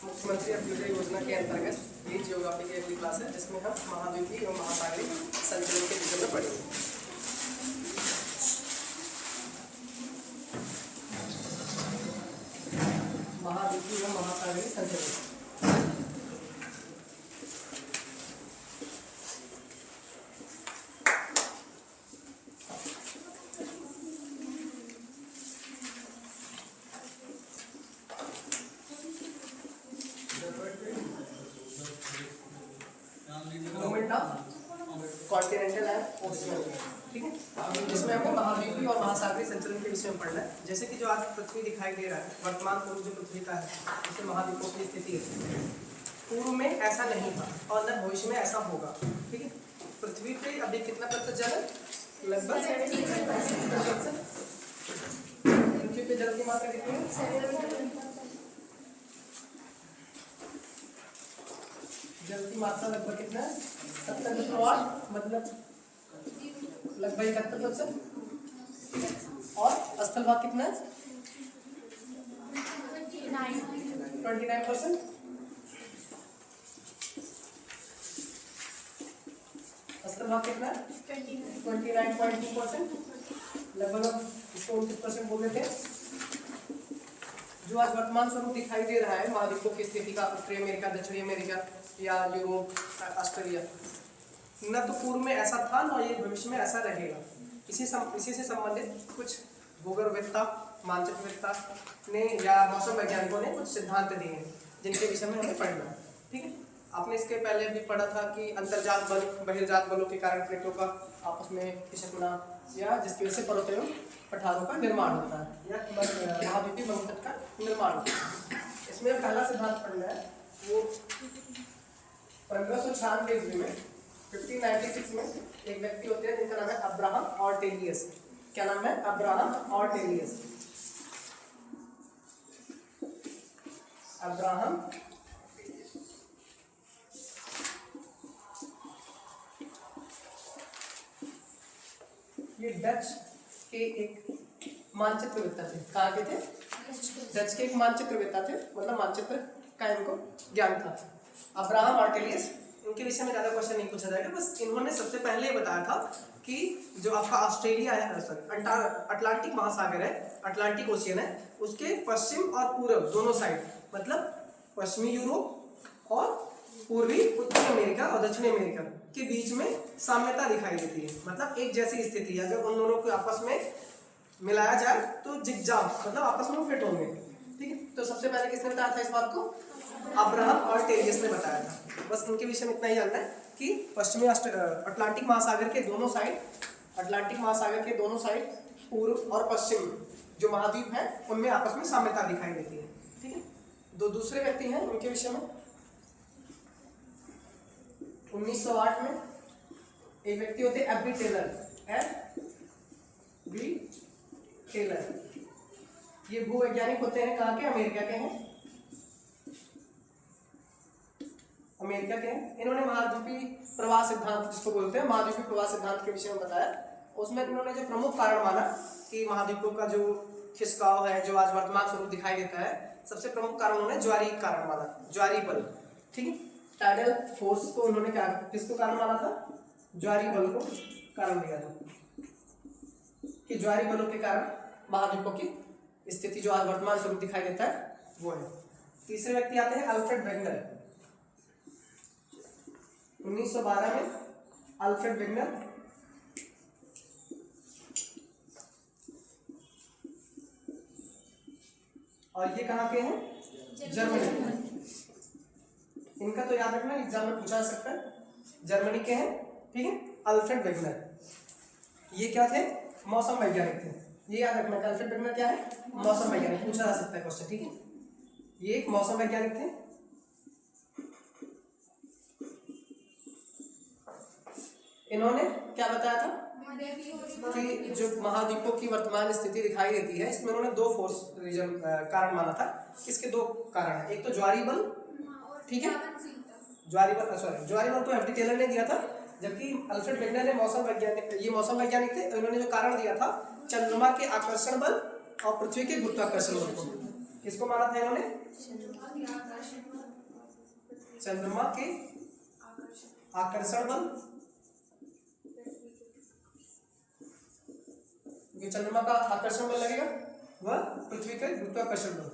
मुख्यमंत्री अभ्युदय योजना के अंतर्गत ये जियोग्राफी की अगली क्लास है जिसमें हम महाद्वीपीय एवं महासागरीय संचरण के विषय में पढ़ेंगे। महाद्वीपीय एवं महासागरीय संचरण। कॉन्टिनेंटल एंड ओशियन, ठीक है, जिसमें हमें महाद्वीपीय और महासागरीय संचरण के विषय में पढ़ना है। जैसे कि जो आज पृथ्वी दिखाई दे रहा है, वर्तमान पूर्व जो पृथ्वी का है, उसमें महाद्वीपों की स्थिति है। पूर्व में ऐसा नहीं था और न भविष्य में ऐसा होगा, ठीक है। पृथ्वी पे अभी कितना प्रतिशत जल है? लगभग 70%। पृथ्वी पे जल की मात्रा कितनी है? जल की मात्रा लगभग कितना है? 70%, मतलब लगभग 71%। और स्थलभाग कितना है? 29%। स्थलभाग कितना है? 29.2%। लगभग इसको 29% बोल देते हैं। जो आज वर्तमान स्वरूप दिखाई दे रहा है महाद्वीपों की स्थिति का, उत्तरी अमेरिका, दक्षिणी अमेरिका या यूरोप, ऑस्ट्रेलिया, न तो पूर्व में ऐसा था न ये भविष्य में ऐसा रहेगा। इसी से संबंधित कुछ भूगर्भवेत्ता, मानचित्रवेत्ता ने या मौसम वैज्ञानिकों ने कुछ सिद्धांत दिए हैं जिनके विषय में हमें पढ़ना है, ठीक है। आपने इसके पहले भी पढ़ा था कि अंतर्जात बल, बहिर्जात बलों के कारण प्लेटों का आपस में खिसकना या जिसकी वजह से पर्वतों एवं पठारों का निर्माण होता है या महाद्वीपीय बहुतट का निर्माण होता है। इसमें पहला सिद्धांत पढ़ना है वो 1596 ईस्वी में 1596 में एक व्यक्ति होते हैं जिनका नाम है अब्राहम ऑर्टेलियस। क्या नाम है? अब्राहम ऑर्टेलियस। अब्राहम ये डच के एक मानचित्रवेत्ता थे। कहाँ के थे? डच के एक मानचित्रवेत्ता थे, मतलब मानचित्र का इनको ज्ञान था। अब्राहम ऑर्टेलियस, इनके विषय में ज़्यादा क्वेश्चन नहीं पूछा जाएगा, बस इन्होंने सबसे पहले बताया था कि जो आपका ऑस्ट्रेलिया है, सॉरी अटलांटिक महासागर है, अटलांटिक ओशियन है, उसके पश्चिम और पूर्व दोनों साइड, मतलब पश्चिमी यूरोप और पूर्वी उत्तरी अमेरिका और दक्षिणी अमेरिका के बीच में साम्यता दिखाई देती है, मतलब एक जैसी स्थिति। अगर उन दोनों को आपस में मिलाया जाए तो जिगजाग, मतलब आपस में फिट होंगे, ठीक है। तो सबसे पहले किसने बताया था इस बात को? अब्राहम ऑर्टेलियस ने बताया था। बस इनके विषय में इतना ही जानना है कि पश्चिमी अटलांटिक महासागर के दोनों साइड, अटलांटिक महासागर के दोनों साइड पूर्व और पश्चिम जो महाद्वीप है उनमें आपस में साम्यता दिखाई देती है, ठीक है। दो दूसरे व्यक्ति हैं उनके विषय में 1908 में एक व्यक्ति होते हैं एफ बी टेलर। ये भूवैज्ञानिक होते हैं, कहाँ के? अमेरिका के हैं, अमेरिका के हैं। इन्होंने महाद्वीपीय प्रवाह सिद्धांत जिसको बोलते हैं महाद्वीपीय प्रवाह सिद्धांत के विषय में बताया। उसमें इन्होंने जो प्रमुख कारण माना कि महाद्वीपों का जो खिसकाव है, जो आज वर्तमान स्वरूप दिखाई देता है, सबसे प्रमुख कारण उन्होंने ज्वारी कारण माना, ज्वारी बल, ठीक है। टाइडल फोर्स को उन्होंने क्या, किसको कारण माना था? ज्वारी बल को कारण दिया था कि ज्वारी बलों के कारण महाद्वीपों की स्थिति जो आज वर्तमान स्वरूप दिखाई देता है वो है। तीसरे व्यक्ति आते हैं अल्फ्रेड वेगनर। 1912 में अल्फ्रेड वेगनर, और ये कहाँ के हैं? जर्मनी। इनका तो याद रखना, एग्जाम में पूछा जा सकता है। जर्मनी के हैं, ठीक है। अल्फ्रेड वेगनर ये क्या थे? मौसम वैज्ञानिक थे। ये याद रखना, अल्फ्रेड वेगनर क्या है? मौसम वैज्ञानिक। पूछा जा सकता है क्वेश्चन, ठीक है। ये एक मौसम वैज्ञानिक थे। इन्होंने क्या बताया था कि जो महाद्वीपों की वर्तमान स्थिति दिखाई देती है इसमें उन्होंने दो फोर्स रीजन कारण माना था। इसके दो कारण है, एक तो ज्वारी बल, ठीक है। ज्वारी बल तो एफ डी टेलर ने दिया था, जबकि अल्फ्रेड वेगनर ने मौसम वैज्ञानिक, ये मौसम वैज्ञानिक थे। इन्होंने जो कारण दिया था चंद्रमा के आकर्षण बल और पृथ्वी के गुरुत्वाकर्षण बल को, किसको माना था इन्होंने? चंद्रमा के आकर्षण बल, क्योंकि चंद्रमा का आकर्षण बल लगेगा वह पृथ्वी का गुरुत्वाकर्षण बल।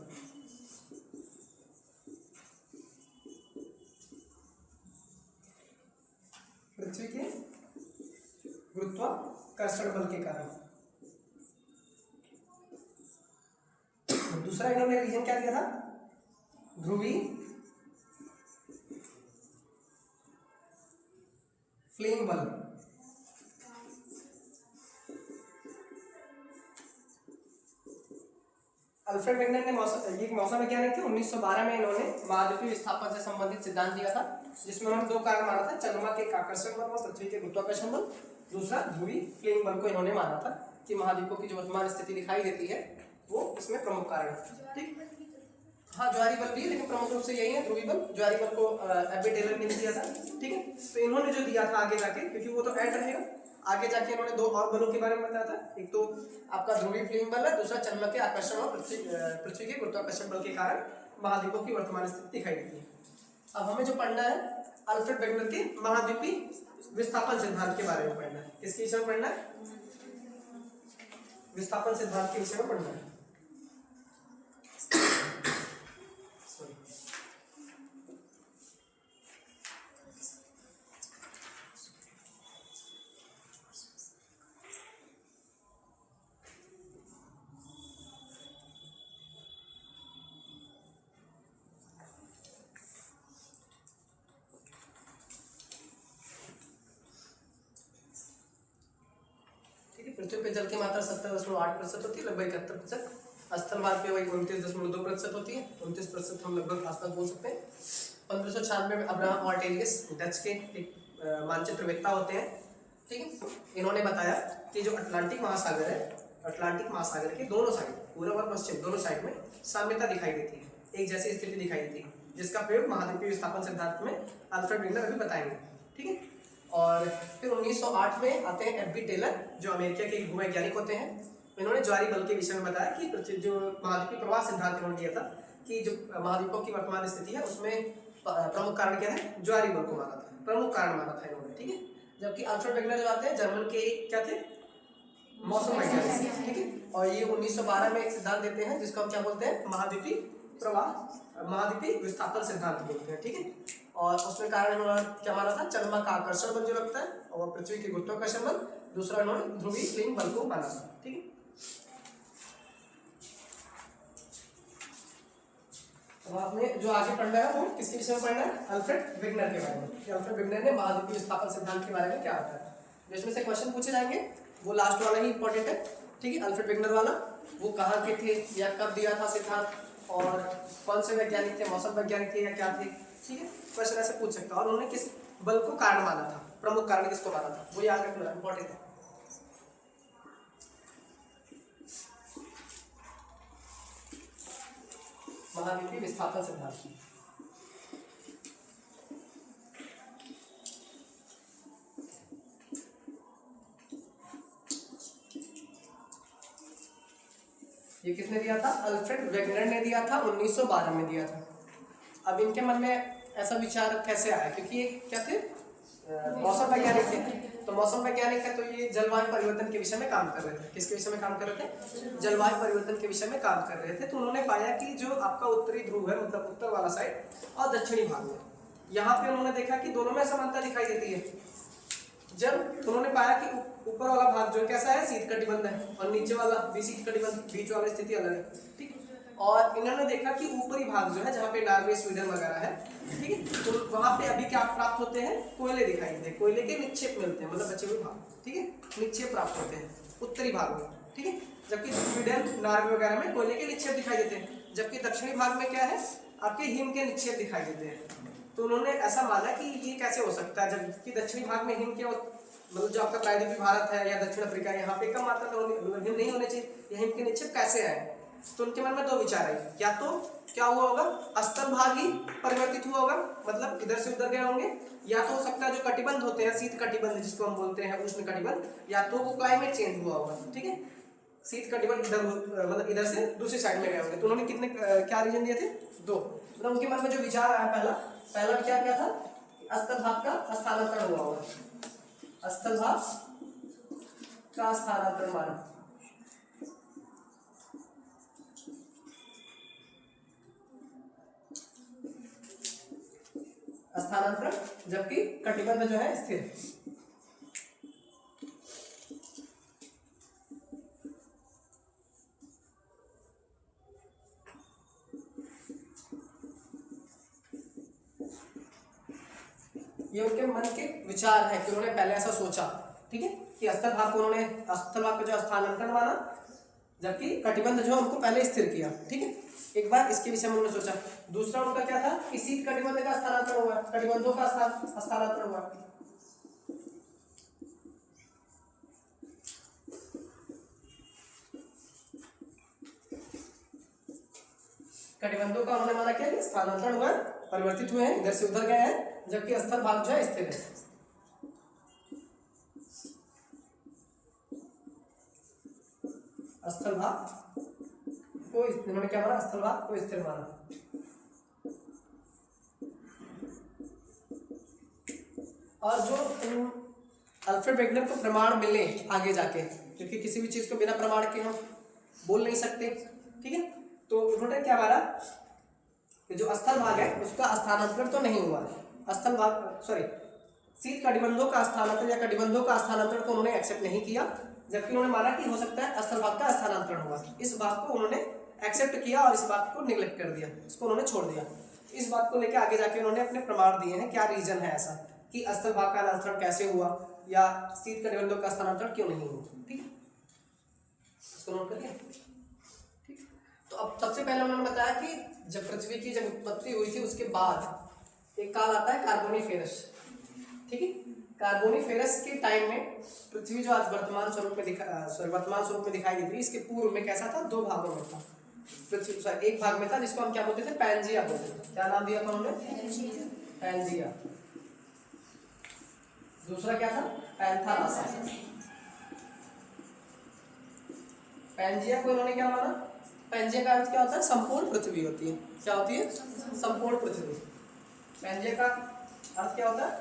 पृथ्वी के गुरुत्वाकर्षण बल के कारण। दूसरा इन्होंने रीजन क्या दिया था? ध्रुवी फ्लेइंग बल। अल्फ्रेड वेगनर ने मौसम वैज्ञानिक थे। 1912 में इन्होंने महाद्वीपीय विस्थापन से संबंधित सिद्धांत दिया था, जिसमें उन्होंने दो कारण माना था, चंद्रमा के आकर्षण बल और पृथ्वी के गुरुत्वाकर्षण बल। दूसरा ध्रुवी फ्लेइंग बल को इन्होंने माना था कि महाद्वीपों की जो वर्तमान स्थिति दिखाई देती है वो इसमें प्रमुख कारण है। ठीक, हाँ ज्वारी बल भी है, लेकिन प्रमुख रूप से यही है ध्रुवी बल। ज्वारी बल को एबी टेलर ने दिया था। ठीक है, तो इन्होंने जो दिया था आगे जाके, क्योंकि वो तो एंड रहेगा, आगे जाके इन्होंने दो और बलों के बारे में बताया था। एक तो आपका ध्रुवी फ्लेइंग बल है, दूसरा चंद्रमा के आकर्षण और पृथ्वी के गुरुत्वाकर्षण बल के कारण महाद्वीपों की वर्तमान स्थिति दिखाई देती है। अब हमें जो पढ़ना है अल्फ्रेड वेगनर के महाद्वीपीय विस्थापन सिद्धांत के बारे में पढ़ना है। किसके विषय में पढ़ना है? विस्थापन सिद्धांत के विषय में पढ़ना है। पृथ्वी पे जल की मात्रा 70.8% होती है, लगभग 71%। स्थल भाग पे वही 29.2% होती है, 29% हम लगभग आसपास बोल सकते हैं। 1596 में अब्राहम ऑर्टेलियस डच के एक मानचित्रवेत्ता होते हैं। ठीक है, इन्होंने बताया कि जो अटलांटिक महासागर है, अटलांटिक महासागर के दोनों साइड, पूर्व और पश्चिम दोनों साइड में साम्यता दिखाई देती है, एक जैसी स्थिति दिखाई देती है, जिसका प्रयोग महाद्वीपीय विस्थापन सिद्धांत में अल्फ्रेड वेगनर अभी बताएंगे। ठीक है, और फिर 1908 में आते हैं एबी टेलर, जो अमेरिका के भूवैज्ञानिक होते हैं। इन्होंने ज्वारी बल के विषय में बताया कि जो महाद्वीपीय प्रवाह सिद्धांत इन्होंने दिया था कि जो महाद्वीपों की वर्तमान स्थिति है उसमें प्रमुख कारण क्या है? ज्वारी बल को माना था, प्रमुख कारण माना था इन्होंने। ठीक है, जबकि अल्फ्रेड वेगनर जो आते हैं जर्मन के क्या थे? मौसम वैज्ञानिक। ठीक है, और ये 1912 में एक सिद्धांत देते हैं जिसको हम क्या बोलते हैं? महाद्वीपीय प्रवाह, महाद्वीपीय विस्थापन सिद्धांत बोलते हैं। ठीक है, और उसमें कारण इन्होंने क्या माना था? चंद्रमा का आकर्षण बल जो लगता है और पृथ्वी के गुरुत्वाकर्षण बल। दूसरा इन्होंने ध्रुवी फ्लेइंग बल को माना था। ठीक है, तो आपने जो आगे पढ़ना है वो किसके विषय में पढ़ना है? अल्फ्रेड वेगनर के बारे में, कि अल्फ्रेड वेगनर ने महाद्वीपीय विस्थापन सिद्धांत के बारे में क्या बताया। जिसमें से क्वेश्चन पूछे जाएंगे वो लास्ट वाला ही इंपॉर्टेंट है। ठीक है, अल्फ्रेड वेगनर वाला, वो कहाँ के थे या कब दिया था सिद्धांत, और कौन से वैज्ञानिक थे, मौसम वैज्ञानिक थे या क्या थे। ठीक है, क्वेश्चन ऐसे पूछ सकता है। और उन्होंने किस बल को कारण माना था, प्रमुख कारण किसको माना था, वो याद रखना इंपॉर्टेंट है। महाद्वीपीय विस्थापन सिद्धांत। ये किसने दिया था? अल्फ्रेड वेगनर ने दिया था, 1912 में दिया था। अब इनके मन में ऐसा विचार कैसे आया? क्योंकि ये क्या थे? मौसम वैज्ञानिक थे। तो मौसम वैज्ञानिक है तो ये जलवायु परिवर्तन के विषय में काम कर रहे थे। किसके विषय में काम कर रहे थे? जलवायु परिवर्तन के विषय में काम कर रहे थे। तो उन्होंने पाया कि जो आपका उत्तरी ध्रुव है, मतलब उत्तर वाला साइड, और दक्षिणी भाग में, यहाँ पे उन्होंने देखा कि दोनों में समानता दिखाई देती है। जब उन्होंने पाया कि ऊपर वाला भाग जो कैसा है? शीत कटिबंध है, और नीचे वाला भी शीत कटिबंध, बीच वाला स्थिति अलग है। ठीक, और इन्होंने देखा कि ऊपरी भाग जो है, जहाँ पे नॉर्वे, स्वीडन वगैरह है, ठीक है, तो वहाँ पे अभी क्या प्राप्त होते हैं? कोयले दिखाई देते हैं, कोयले के निक्षेप मिलते हैं, मतलब बचे हुए भाग। ठीक है, निक्षेप प्राप्त होते हैं उत्तरी भाग में। ठीक है, जबकि स्वीडन, नॉर्वे वगैरह में कोयले के निक्षेप दिखाई देते हैं। जबकि दक्षिणी भाग में क्या है? आपके हिम के निक्षेप दिखाई देते हैं। तो उन्होंने ऐसा माना कि ये कैसे हो सकता है, जबकि दक्षिणी भाग में हिम के, मतलब जो आपका प्रायद्वीपीय भारत है या दक्षिण अफ्रीका, यहाँ पे कम मात्रा में हिम नहीं होने चाहिए, ये हिम के निक्षेप कैसे आए? तो उनके मन में दो विचार आए। या तो क्या हुआ होगा? स्थल भाग ही परिवर्तित हुआ होगा, मतलब इधर से उधर गए होंगे, या तो हो सकता है जो कटिबंध होते हैं, शीत कटिबंध जिसको हम बोलते हैं, उष्ण कटिबंध, या तो वो क्लाइमेट चेंज हुआ होगा। ठीक है, शीत कटिबंध इधर मतलब इधर से दूसरी साइड में गए होंगे। तो उन्होंने कितने क्या रीजन दिए थे? 2। मतलब उनके मन में जो विचार आया पहला क्या क्या था? स्थल भाग का स्थानांतरण हुआ होगा, स्थल भाग का स्थानांतरण माना। स्थानांतरण, जबकि कटिबंध जो है स्थिर। ये उनके मन के विचार है कि उन्होंने पहले ऐसा सोचा, ठीक है, कि स्थल भाग को उन्होंने स्थल भाग का जो स्थानांतरण माना, जबकि कटिबंध जो है उनको पहले स्थिर किया, ठीक है। एक बार इसके विषय में उन्होंने सोचा। दूसरा उनका क्या था कि शीत कटिबंध का स्थानांतरण हुआ, कटिबंधों का स्थानांतरण हुआ। कटिबंधों का उन्होंने माना क्या? स्थानांतरण हुआ, परिवर्तित हुए हैं, इधर से उधर गए हैं, जबकि स्थल भाग जो है स्थिर है। स्थल भाग को इन्होंने क्या माना? स्थल भाग को स्थिर माना। और जो अल्फ्रेड वेगनर को प्रमाण मिले आगे जाके, क्योंकि किसी भी चीज को बिना प्रमाण के हम बोल नहीं सकते, ठीक है, तो उन्होंने क्या माना कि जो स्थल भाग है उसका स्थानांतरण तो नहीं हुआ, स्थल भाग सॉरी शीत कटिबंधों का स्थानांतरण या कटिबंधों का स्थानांतरण को उन्होंने एक्सेप्ट नहीं किया, जबकि उन्होंने माना कि हो सकता है स्थल भाग का स्थानांतरण हुआ। इस बात को उन्होंने एक्सेप्ट किया और इस बात को निगलेक्ट कर दिया, इसको उन्होंने छोड़ दिया। इस बात को लेकर आगे जाके उन्होंने अपने प्रमाण दिए हैं, क्या रीजन है ऐसा कि स्थल भाग का स्थानांतरण कैसे हुआ या शीत कटिबंधों का स्थानांतरण क्यों नहीं हुआ, ठीक है, इसको नोट करिए। ठीक, तो अब सबसे पहले उन्होंने बताया कि जब पृथ्वी की जब उत्पत्ति हुई थी उसके बाद एक काल आता है कार्बोनिफेरस, ठीक है। कार्बोनिफेरस के टाइम में पृथ्वी जो आज वर्तमान स्वरूप में दिखाई देती है, इसके पूर्व में कैसा था? 2 भागों में था पृथ्वी। एक भाग में था जिसको हम क्या बोलते थे? पैंजिया बोलते थे। क्या नाम दिया था उन्होंने? पैंजिया। दूसरा क्या था? पैंथालासा। पैंजिया को इन्होंने क्या माना? पैंजिया का अर्थ क्या होता है? संपूर्ण पृथ्वी होती है। क्या होती है? संपूर्ण पृथ्वी। पैंजिया का अर्थ क्या होता है?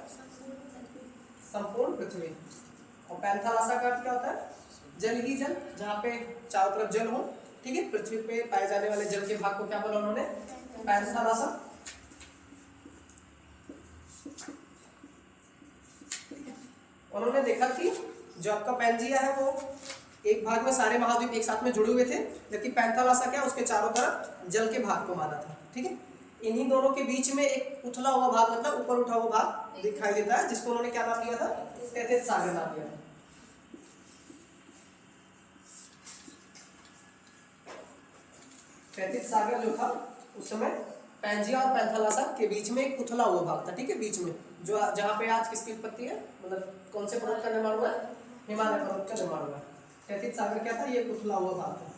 संपूर्ण पृथ्वी। और पैंथालासा का अर्थ क्या होता है? जल ही जल, जहाँ पे चारों तरफ जल हो, ठीक है। पृथ्वी पे पाए जाने वाले जल के भाग को क्या बोला उन्होंने? पैंथालासा। उन्होंने देखा कि जो आपका पैंजिया है वो एक भाग में सारे महाद्वीप एक साथ में जुड़े हुए थे, जबकि पैंथालासा क्या उसके चारों तरफ जल के भाग को माना था, ठीक है। इन्हीं दोनों के बीच में एक उथला हुआ भाग, मतलब ऊपर उठा हुआ भाग दिखाई देता है, जिसको उन्होंने क्या नाम दिया था? तैतीस सागर नाम दिया। तैतीस सागर जो था उस समय पैंजिया और पैंथालासा के बीच में एक उथला हुआ भाग था, ठीक है, बीच में, जो जहाँ पे आज किसकी उत्पत्ति है, मतलब कौन से पर्वत का निर्माण हुआ है? हिमालय पर्वत का निर्माण हुआ है। तैतीस सागर क्या था? ये उथला हुआ भाग था।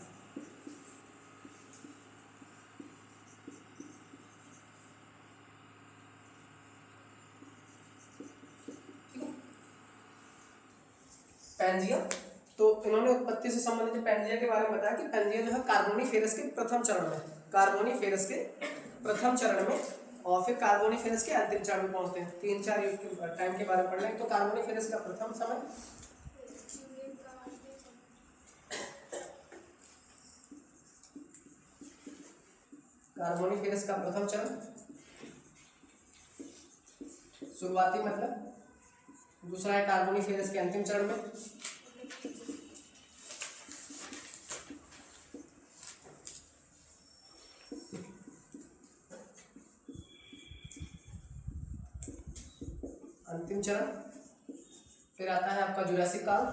पैंजिया, तो इन्होंने उत्पत्ति से संबंधित पैंजिया के बारे में बताया कि पैंजिया जो है कार्बोनिफेरस के प्रथम चरण में, कार्बोनिफेरस के प्रथम चरण में, और फिर कार्बोनिफेरस के अंतिम चरण में पहुंचते हैं। 3-4 युग के टाइम के बारे में पढ़ना है। तो कार्बोनिफेरस का प्रथम समय, कार्बोनिफेरस का प्रथम चरण शुरुआती मतलब, दूसरा है कार्बोनिफेरस के अंतिम चरण में, अंतिम चरण। फिर आता है आपका जुरासिक काल,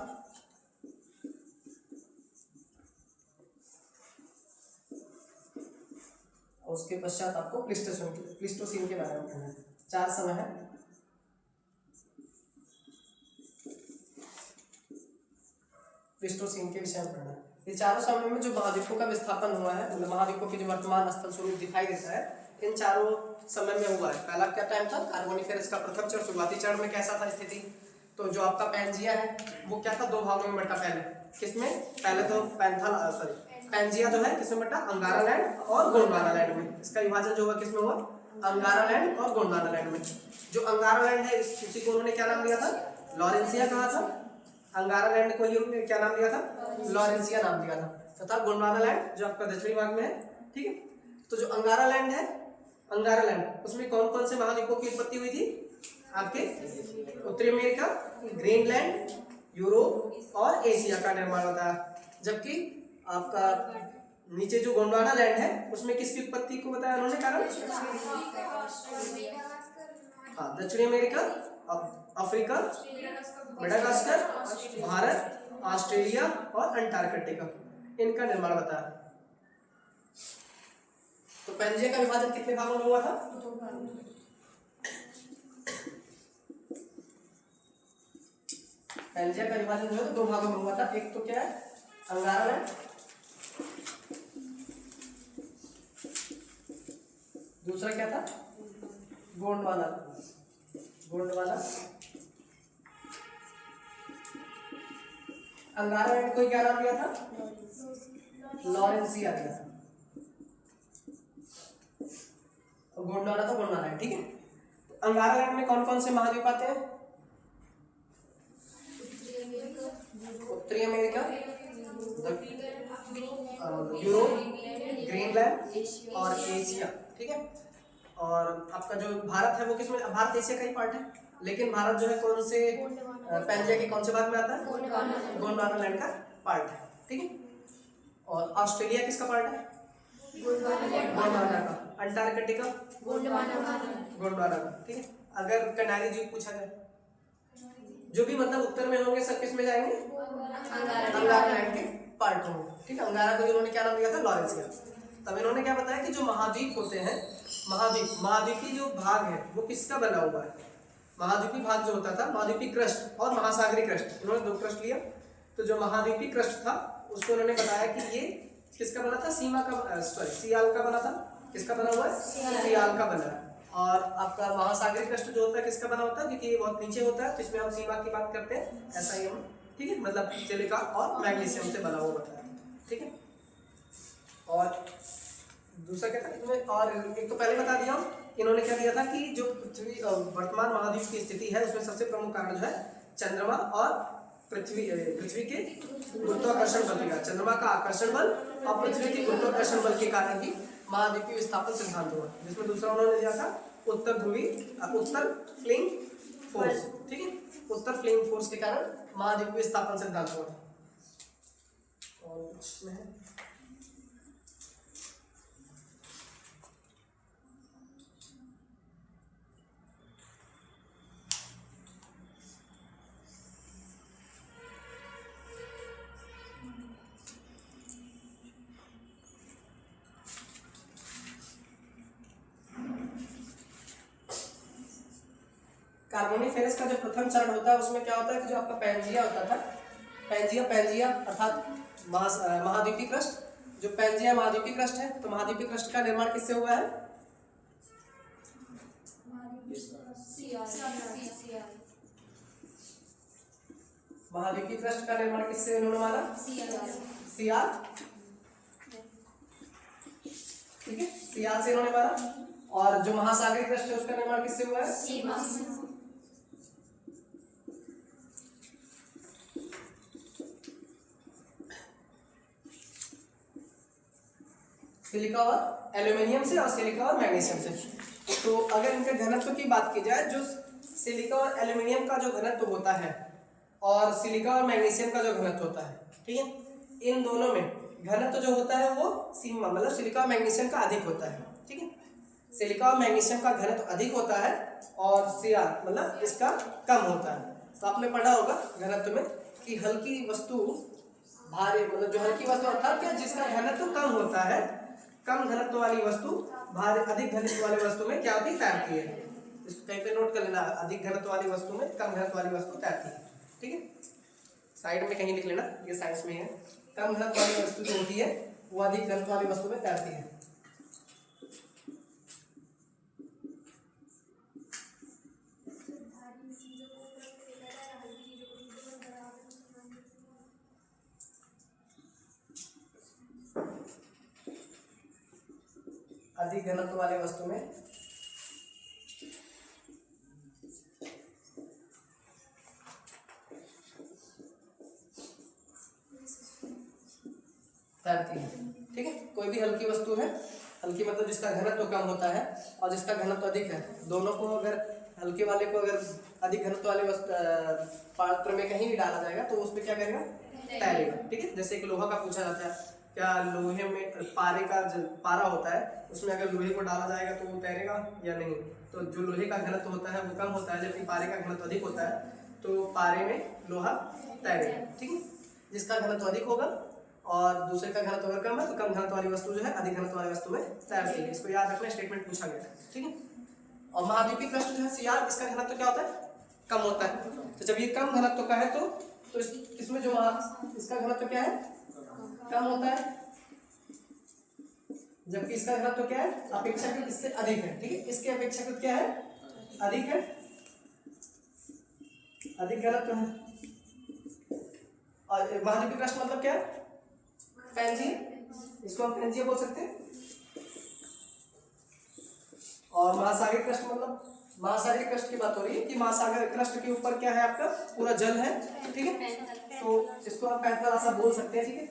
और उसके पश्चात आपको प्लीस्टोसीन के बारे में पढ़ना है। 4 समय है। प्लीस्टोसीन के विषय में पढ़ना है। ये चारों समय में जो महाद्वीपों का विस्थापन हुआ है, मतलब महाद्वीपों के जो वर्तमान स्थल स्वरूप दिखाई देता है, इन चारों समय में हुआ है। पहला क्या टाइम था? कार्बोनिफेरस का प्रथम चरण, शुरुआती चरण में कैसा था स्थिति? तो जो आपका पैंजिया है वो क्या था? 2 भागों में बटा। पहले किसमें? पहले तो पैंजिया जो है किसमें बटा? अंगारा लैंड और गोंडवाना लैंड में। इसका विभाजन जो हुआ किसमें हुआ? अंगारा लैंड और गोंडवाना लैंड में। जो अंगारा लैंड है उसी को उन्होंने क्या नाम दिया था? लॉरेंसिया कहा था। अंगारा लैंड को उन्होंने क्या नाम दिया था? लॉरेंसिया नाम दिया था। तथा गोंडवाना लैंड जो आपका दक्षिणी भाग में है, ठीक है। तो जो अंगारा लैंड है, अंगारा लैंड उसमें कौन कौन से महाद्वीपों की उत्पत्ति हुई थी? आपके उत्तरी अमेरिका, ग्रीनलैंड, यूरोप और एशिया का निर्माण होता है। जबकि आपका नीचे जो गोंडवाना लैंड है उसमें किसकी उत्पत्ति को बताया उन्होंने कारण? हाँ, दक्षिणी America, Africa, Madagascar, Bharat, Australia और अंटार्कटिका, इनका निर्माण बताया। तो पैंजिया का विभाजन कितने भागों में हुआ था? पैंजिया का विभाजन जो है 2 भागों में हुआ था। एक तो क्या है? अंगारा लैंड, दूसरा क्या था? गोंडवाना। अंगारा लैंड को क्या नाम दिया था? लॉरेंसिया दिया था। गोंडवाना तो गोंडवाना है, ठीक है। अंगारा लैंड में कौन कौन से महाद्वीप आते हैं? उत्तरी अमेरिका, यूरोप, ग्रीनलैंड और एशिया, ठीक है। और आपका जो भारत है वो किसमें? भारत एशिया का ही पार्ट है, लेकिन भारत जो है कौन से पैंजिया के कौन से भाग में आता है? गोंडवाना लैंड का पार्ट है, ठीक है। और ऑस्ट्रेलिया किसका पार्ट है? गोंडवाना का। अंटार्कटिका गोंडवाना का, ठीक है। अगर कनारी द्वीप पूछा जाए, जो भी मतलब उत्तर में होंगे सब किस में जाएंगे? अंगारा लैंड के पार्ट होंगे, ठीक है। अंगारा को इन्होंने क्या नाम दिया था? लॉरेंसिया। तब इन्होंने क्या बताया कि जो महाद्वीप होते हैं, महाद्वीपी जो भाग है वो किसका बना हुआ है? महाद्वीपी भाग जो होता था, महाद्वीपी क्रस्ट और महासागरीय क्रस्ट, इन्होंने 2 क्रस्ट लिया। तो जो महाद्वीपी क्रस्ट था उसको उन्होंने बताया कि ये किसका बना था? सियाल का बना था। किसका बना हुआ है? सियाल का बना है। और आपका महासागरीय क्रस्ट जो होता है किसका बना होता है? क्योंकि ये बहुत नीचे होता है तो इसमें हम सीमा की बात करते हैं, ऐसा ही हम, ठीक है, मतलब सिलिका और मैग्नीशियम से बना हुआ होता है, ठीक है। और दूसरा क्या था इसमें? और एक तो पहले बता दिया इन्होंने क्या दिया था कि जो पृथ्वी वर्तमान महाद्वीप की स्थिति है उसमें सबसे प्रमुख कारण जो है चंद्रमा और पृथ्वी के गुरुत्वाकर्षण बल का, चंद्रमा का आकर्षण बल और पृथ्वी के गुरुत्वाकर्षण बल के कारण ही महाद्वीपीय विस्थापन सिद्धांत हुआ। जिसमें दूसरा उन्होंने दिया था उत्तर फ्लिंग फोर्स, ठीक है। उत्तर फ्लिंग फोर्स के कारण महाद्वीपीय विस्थापन सिद्धांत हुआ। और कुछ में है कार्बोनिफेरस का जो प्रथम चरण होता है उसमें क्या होता है कि जो आपका पैंजिया होता था, पैंजिया अर्थात महाद्वीपीय क्रस्ट, जो पैंजिया महाद्वीपीय क्रस्ट है, तो महाद्वीपीय क्रस्ट का निर्माण किससे हुआ है? महाद्वीपीय क्रस्ट का निर्माण किससे उन्होंने माना? सियाल, ठीक है, सियाल से इन्होंने माना। और जो महासागरीय क्रस्ट है उसका निर्माण किससे हुआ है? सिलिका और एल्यूमिनियम से और सिलिका और मैग्नीशियम से। तो अगर इनके घनत्व की बात की जाए, जो सिलिका और एल्यूमिनियम का जो घनत्व होता है और सिलिका और मैग्नीशियम का जो घनत्व होता है, ठीक है, इन दोनों में घनत्व जो होता है वो सीमा मतलब सिलिका और मैग्नीशियम का अधिक होता है, ठीक है। सिलिका और मैग्नीशियम का घनत्व अधिक होता है और सियाल मतलब इसका कम होता है। तो आपने पढ़ा होगा घनत्व में कि हल्की वस्तु भारी, मतलब जो हल्की वस्तु अर्थात क्या जिसका घनत्व कम होता है, कम घनत्व वाली वस्तु भारी, अधिक घनत्व वाली वस्तु में क्या होती? तैरती है। इसको कहीं पे नोट कर लेना, अधिक घनत्व वाली वस्तु में कम घनत्व वाली वस्तु तैरती है, ठीक है। साइड में कहीं लिख लेना, ये साइंस में है। कम घनत्व वाली वस्तु जो होती है वो अधिक घनत्व वाली वस्तु में तैरती है। अधिक घनत्व वाले वस्तु में तैरती है। ठीक है, कोई भी हल्की वस्तु है, हल्की मतलब जिसका घनत्व कम होता है और जिसका घनत्व अधिक है, दोनों को अगर हल्के वाले को अगर अधिक घनत्व वाले पात्र में कहीं भी डाला जाएगा तो उसमें क्या करेगा, तैरेगा। ठीक है, जैसे एक लोहा का पूछा जाता है, क्या लोहे में पारे का पारा होता है, उसमें अगर लोहे को डाला जाएगा तो वो तैरेगा या नहीं। तो जो लोहे का घनत्व होता है वो कम होता है, जबकि पारे का घनत्व अधिक होता है, तो पारे में लोहा तैरेगा। ठीक है, जिसका घनत्व अधिक होगा और दूसरे का घनत्व अगर कम है तो कम घनत्व वाली वस्तु जो है अधिक घनत्व वाली वस्तु में तैरती है। इसको याद रखना, स्टेटमेंट पूछा गया है। ठीक है, और महाद्वीपीय क्रस्ट जो है सियार, इसका घनत्व क्या होता है, कम होता है। तो जब ये कम घनत्व का है तो इसमें जो इसका घनत्व क्या है, कम होता है, जबकि इसका घनत्व क्या है, अपेक्षाकृत इससे अधिक है। ठीक है, इसके अपेक्षाकृत क्या है, अधिक है, अधिक घनत्व है। और महाद्वीपीय क्रस्ट मतलब क्या है, पैंजिया, इसको हम पैंजिया बोल सकते हैं। और महासागरीय क्रस्ट मतलब, महासागरीय क्रस्ट की बात हो रही है कि महासागर क्रस्ट के ऊपर क्या है, आपका पूरा जल है। ठीक है, तो इसको आप पैंथरासा बोल सकते हैं। ठीक है,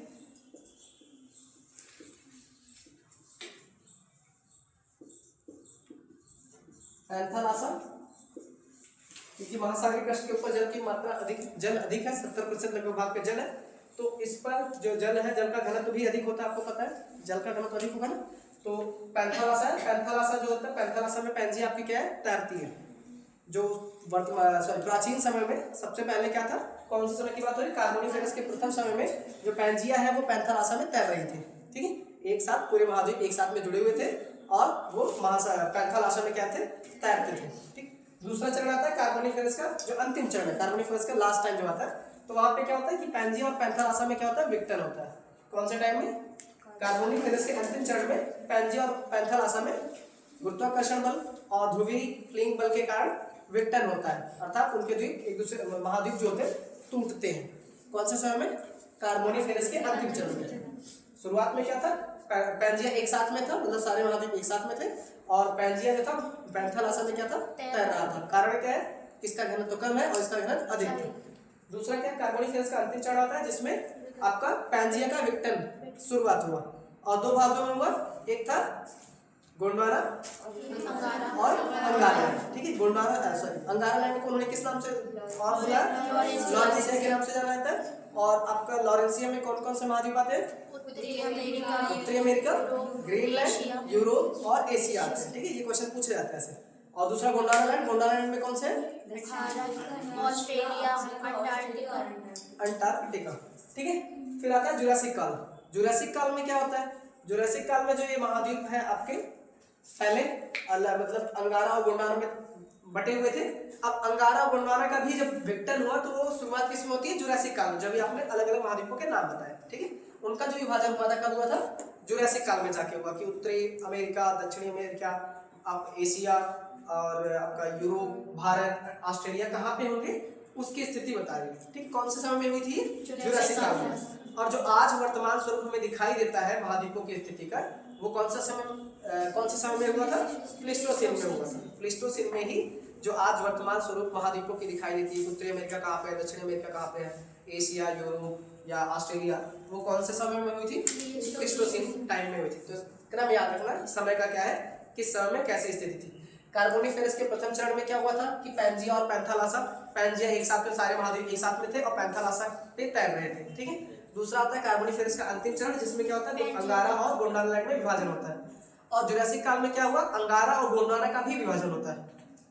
पैंथरासा, क्योंकि महासागरीय क्रस्ट के ऊपर जल की मात्रा अधिक, जल अधिक है, 70% लगभग भाग पे जल है, तो इस पर जो जल है, जल का घनत्व भी अधिक होता है। आपको पता है जल का घनत्व अधिक होगा ना, तो पैंथरासा है। पैंथरासा जो होता है, पैंथरासा में पैंजिया आपकी क्या है, तैरती है। जो प्राचीन समय में सबसे पहले क्या था, कौन से समय की बात हो रही है, कार्बोनिफेरस के प्रथम समय में जो पैंजिया है वो पैंथरासा में तैर रही थी। ठीक है, एक साथ पूरे महाद्वीप एक साथ में जुड़े हुए थे और वो पैंथरासा में क्या थे, तैरते थे। ठीक, दूसरा चरण आता है कार्बोनिफेरस का, जो अंतिम चरण है, कार्बोनिफेरस का लास्ट टाइम जो आता है, तो वहां पे क्या होता है कि पैंजिया और पैंथरासा में क्या होता है, विघटन होता है। कौन से टाइम में, कार्बोनिफेरस के अंतिम चरण में पैंजिया और पैंथरासा में गुरुत्वाकर्षण बल और ध्रुवीय फ्लिंग बल के कारण विघटन होता है, अर्थात उनके द्वीप एक दूसरे महाद्वीप जो होते हैं टूटते हैं। कौन से समय में, कार्बोनिफेरस के अंतिम चरण में। शुरुआत में क्या था, पैंजिया एक साथ में था, मतलब सारे महाद्वीप एक साथ में थे, और पैंजिया जो था पैंथरासा में क्या था, तैर रहा था। कारण क्या है, इसका घनत्व कम है और इसका घनत्व अधिक है। दूसरा क्या, कार्बोनिफेरस का अंतिम चरण आता है जिसमें आपका पैंजिया का विघटन शुरुआत हुआ और दो भागों में हुआ, एक था गोंडवाना और अंगारा। ठीक है, गोंडवाना सॉरी अंगारा लैंड को उन्होंने किस नाम से और बुलाया, लॉरेंसिया के नाम से जाना जाता है। और आपका लॉरेंसिया में कौन कौन से महाद्वीप आते हैं, उत्तरी अमेरिका, ग्रीनलैंड, यूरोप और एशिया आते हैं। ठीक है, ये क्वेश्चन पूछे जाते हैं ऐसे। और दूसरा गोंडवाना लैंड, गोंडवाना लैंड में कौन से, ऑस्ट्रेलिया, अंटार्कटिका। ठीक है, फिर आता है जुरासिक काल। जुरासिक काल में क्या होता है, जुरासिक काल में जो ये महाद्वीप है आपके पहले मतलब अंगारा और गोंडवाना में बटे हुए थे। अब अंगारा और गोंडवाना का भी जब विघटन हुआ तो वो शुरुआत किसमें होती है, जुरासिक काल में, जब भी आपने अलग अलग महाद्वीपों के नाम बताए। ठीक है, उनका जो विभाजन हुआ था कब हुआ था, जुरासिक काल में जाके हुआ, कि उत्तरी अमेरिका, दक्षिणी अमेरिका, आप एशिया और आपका यूरोप, भारत, ऑस्ट्रेलिया कहाँ पे होंगे उसकी स्थिति बता रही है। ठीक, कौन से समय में हुई थी, जुरासिक काल में। और जो आज वर्तमान स्वरूप में दिखाई देता है महाद्वीपों की स्थिति का, वो कौन से समय में हुआ था, प्लीस्टोसीन में हुआ था। प्लीस्टोसीन में ही जो आज वर्तमान स्वरूप महाद्वीपों की दिखाई देती है, उत्तरी अमेरिका कहाँ पे है, दक्षिण अमेरिका कहाँ पे है, एशिया, यूरोप या ऑस्ट्रेलिया, वो कौन से समय में हुई थी, प्लीस्टोसीन टाइम में हुई थी। तो क्रम याद रखना समय का क्या है, किस समय में कैसी स्थिति थी। कार्बोनिफेरस के प्रथम चरण में क्या हुआ था कि पैंजिया और पैंथालासा, पैंजिया एक साथ में सारे महाद्वीप एक साथ में थे और पैंथालासा पे तैर रहे थे। ठीक है, दूसरा आता है कार्बोनिफेरस का अंतिम चरण, जिसमें क्या होता है, अंगारा और गोंडवाना लैंड में विभाजन होता है। और जुरासिक काल में क्या हुआ, अंगारा और गोंडवाना का भी विभाजन होता है,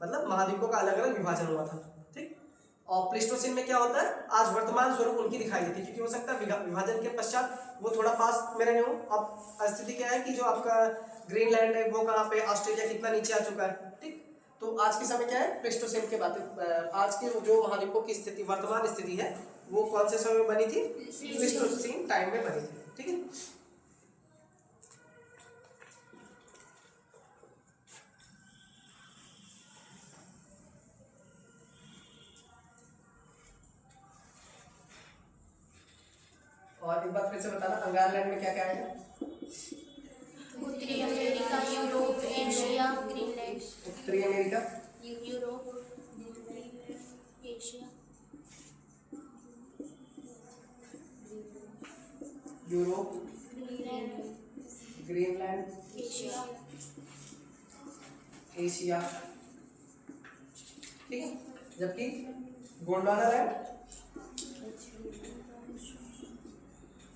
मतलब महाद्वीपों का अलग अलग विभाजन हुआ था। ठीक, और प्लीस्टोसीन में क्या होता है, आज वर्तमान स्वरूप उनकी दिखाई देती है, क्योंकि हो सकता है विभाजन के पश्चात वो थोड़ा पास में रहे हो। अब स्थिति क्या है कि जो आपका ग्रीनलैंड है वो कहाँ पे, ऑस्ट्रेलिया कितना नीचे आ चुका है। ठीक, तो आज के समय क्या है, प्लीस्टोसीन के बातें, आज के जो महाद्वीपों की स्थिति, वर्तमान स्थिति है, वो कौन से समय में बनी थी, प्लीस्टोसीन टाइम में बनी थी। ठीक है, और एक बार फिर से बताना, अंगारा लैंड में क्या क्या आएगा, उत्तरी अमेरिका, यूरोप, ग्रीनलैंड, उत्तरी America, Europe, Asia, Europe, Greenland, Greenland, Asia, Asia, ठीक है। जबकि Gondwana land,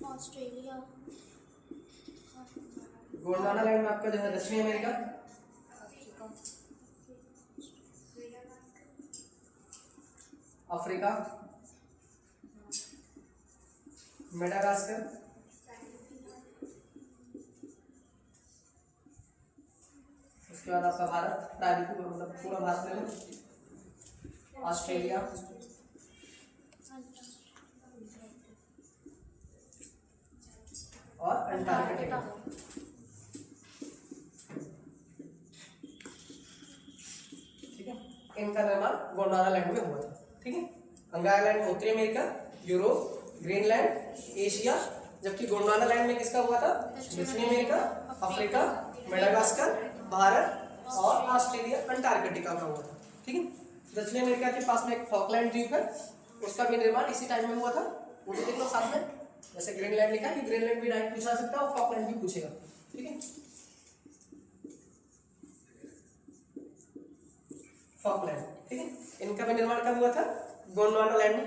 Australia, Gondwana land में आपका जो है दक्षिणी अमेरिका, अफ्रीका, मेडागास्कर, उसके बाद आपका भारत, प्रायद्वीप मतलब पूरा भारत ले लो, ऑस्ट्रेलिया, और अंटार्कटिका। ठीक है, इनका निर्माण गोंडवाना लैंड में हुआ था। ठीक है, अंगारा लैंड उत्तरी अमेरिका, यूरोप, ग्रीनलैंड, एशिया, जबकि गोंडवाना लैंड में किसका हुआ था? दक्षिणी अमेरिका, अफ्रीका, मेडागास्कर, भारत और ऑस्ट्रेलिया, अंटार्कटिका का हुआ था। ठीक है, दक्षिणी अमेरिका के पास में एक फॉकलैंड द्वीप है, उसका भी निर्माण इसी टाइम में हुआ था। वो भी देख लो साथ में, जैसे ग्रीनलैंड लिखा है, ग्रीनलैंड भी डायरेक्ट पूछा सकता है और फॉकलैंड भी पूछेगा। ठीक है, फॉकलैंड। ठीक है, इनका भी निर्माण कब हुआ था? गोंडवाना लैंड में।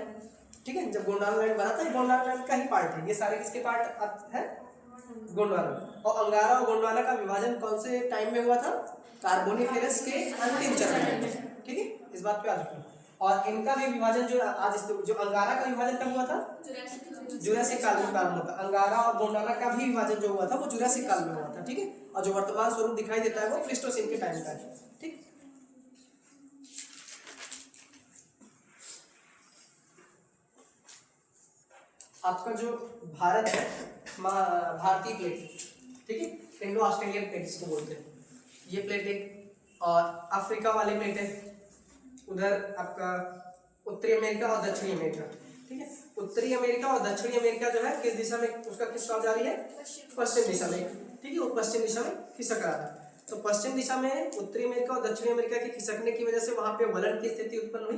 ठीक है, जब गोंडवाना लैंड बना था, गोंडवाना लैंड का ही पार्ट है, ये सारे किसके पार्ट है? गोंडवाना। और अंगारा और गोंडवाना का विभाजन कौन से टाइम में हुआ था? कार्बोनिफेरस के अंतिम चरण में। ठीक है, इस बात पे याद रखना। और इनका भी विभाजन जो आज जो अंगारा का विभाजन कब हुआ था? जुरासिक काल में प्रारंभ हुआ था। अंगारा और गोंडवाना का भी विभाजन जो हुआ था वो जुरासिक काल में हुआ था। ठीक है, और जो वर्तमान स्वरूप दिखाई देता है वो प्लीस्टोसीन के टाइम का है। ठीक, आपका जो भारत है, भारतीय प्लेट, ठीक है, इंडो ऑस्ट्रेलियन प्लेट इसको बोलते हैं। ये प्लेट एक, और अफ्रीका वाले प्लेट है, उधर आपका उत्तरी अमेरिका और दक्षिणी अमेरिका। ठीक है, उत्तरी अमेरिका और दक्षिणी अमेरिका जो है किस दिशा में उसका खिसकाव जारी है? पश्चिम दिशा में। ठीक है, वो पश्चिम दिशा में खिसक रहा है। तो पश्चिम दिशा में उत्तरी अमेरिका और दक्षिणी अमेरिका के खिसकने की वजह से वहां पे वलन की स्थिति उत्पन्न हुई।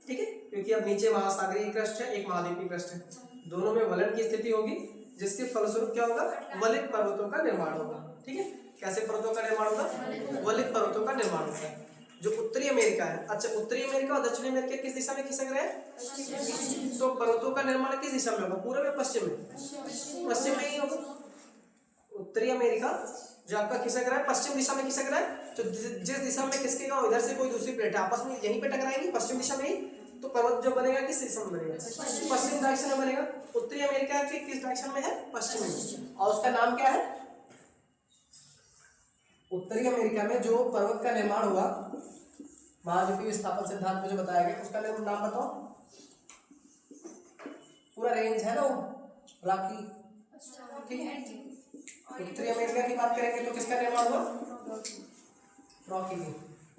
ठीक है, क्योंकि अब नीचे महासागरीय क्रस्ट है, एक महाद्वीपीय क्रस्ट है, दोनों में वलन की स्थिति होगी, जिसके फलस्वरूप क्या होगा? वलित पर्वतों का निर्माण होगा। ठीक है, कैसे पर्वतों का निर्माण होगा? वलित पर्वतों का निर्माण होगा। जो उत्तरी अमेरिका है, अच्छा, उत्तरी अमेरिका और दक्षिणी अमेरिका किस दिशा में खिसक रहे हैं? तो पर्वतों का निर्माण किस दिशा में होगा? पूर्व में पश्चिम में? पश्चिम में ही होगा। उत्तरी अमेरिका जो आपका खिसक रहा है पश्चिम दिशा में खिसक रहा है, तो जिस दिशा में खिसकेगा उधर से कोई दूसरी प्लेट आपस में यहीं पे टकराएंगी, पश्चिम दिशा में ही। तो पर्वत जो बनेगा किस दिशा में बनेगा? पश्चिम डायरेक्शन में बनेगा। उत्तरी अमेरिका के किस डायरेक्शन में है? पश्चिम में। और उसका नाम क्या है? उत्तरी अमेरिका में जो पर्वत का निर्माण हुआ महाद्वीपीय विस्थापन सिद्धांत में जो बताया गया, उसका नाम बताओ। पूरा रेंज है ना वो, रॉकी। ठीक है, उत्तरी अमेरिका की बात करेंगे तो किसका निर्माण हुआ? रॉकी की,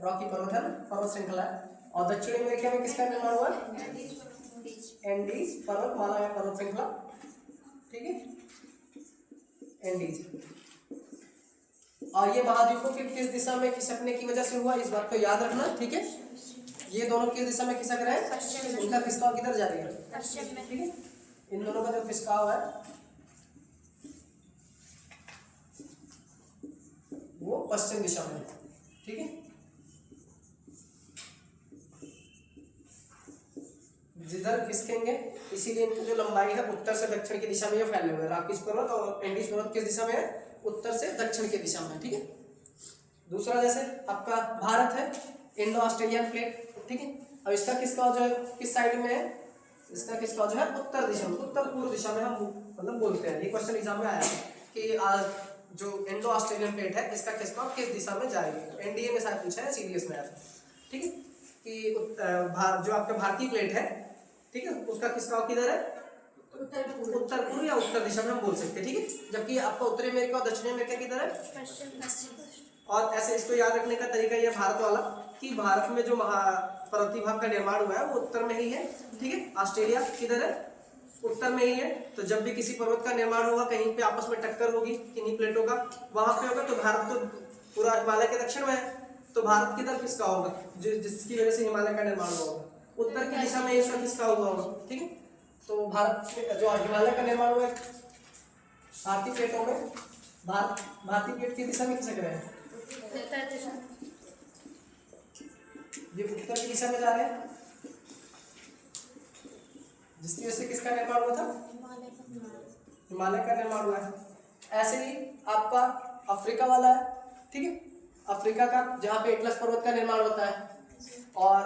रॉकी पर्वत है ना, पर्वत श्रृंखला है। और दक्षिणी अमेरिका में किसका निर्माण हुआ? एंडीज पर्वतमाला या पर्वत श्रृंखला। ठीक है, एंडीज। और ये महाद्वीपों के किस दिशा में खिसकने की वजह से हुआ, इस बात को याद रखना। ठीक है, ये दोनों किस दिशा में खिसक रहे हैं? इनका खिसकाव किधर जारी है? पश्चिम में। ठीक है, इन दोनों का जो खिसकाव है वो पश्चिम दिशा में। ठीक है, जिधर खिसकेंगे, इसीलिए इनकी जो लंबाई है उत्तर से दक्षिण की दिशा में ये फैले हुए हैं। रॉकीज पर्वत और एंडीज पर्वत किस दिशा में है? उत्तर से दक्षिण की दिशा में। ठीक है, दूसरा जैसे आपका भारत है, इंडो ऑस्ट्रेलियन प्लेट। ठीक है, अब इसका खिसकाव जो है किस साइड में है? इसका खिसकाव जो है उत्तर दिशा में, उत्तर पूर्व दिशा में हम मतलब बोलते हैं। ये क्वेश्चन एग्जाम में आया है कि जो इंडो ऑस्ट्रेलियन प्लेट है इसका खिसकाव किस दिशा में जाएगी। एनडीए में शायद पूछा है, सीडीएस में आया था। ठीक है, कि जो आपका भारतीय प्लेट है, ठीक है, उसका खिसकाव किधर है? उत्तर पूर्व या उत्तर दिशा में हम बोल सकते हैं। ठीक है, जबकि आपका उत्तरी अमेरिका और दक्षिणी अमेरिका किधर है? और ऐसे इसको याद रखने का तरीका यह भारत वाला कि भारत में जो पर्वतीय भाग का निर्माण हुआ है वो उत्तर में ही है। ठीक है, ऑस्ट्रेलिया किधर है? उत्तर में ही है। तो जब भी किसी पर्वत का निर्माण होगा, कहीं पे आपस में टक्कर होगी किन्हीं प्लेटों का, वहां पे होगा, तो भारत तो पूरा हिमालय के दक्षिण में है, तो भारत किधर किसका होगा, जिसकी वजह से हिमालय का निर्माण हुआ होगा, उत्तर की दिशा में इसका किसका हुआ होगा, ठीक है। तो भारत में जो हिमालय का निर्माण हुआ है भारतीय प्लेटों में, भारतीय प्लेट की दिशा में खिसक रहे हैं, ये उत्तर की दिशा में जा रहे हैं, जिसकी वजह से किसका निर्माण हुआ था, हिमालय का निर्माण हुआ है। ऐसे ही आपका अफ्रीका वाला है, ठीक है, अफ्रीका का जहाँ पे एटलस पर्वत का निर्माण होता है, और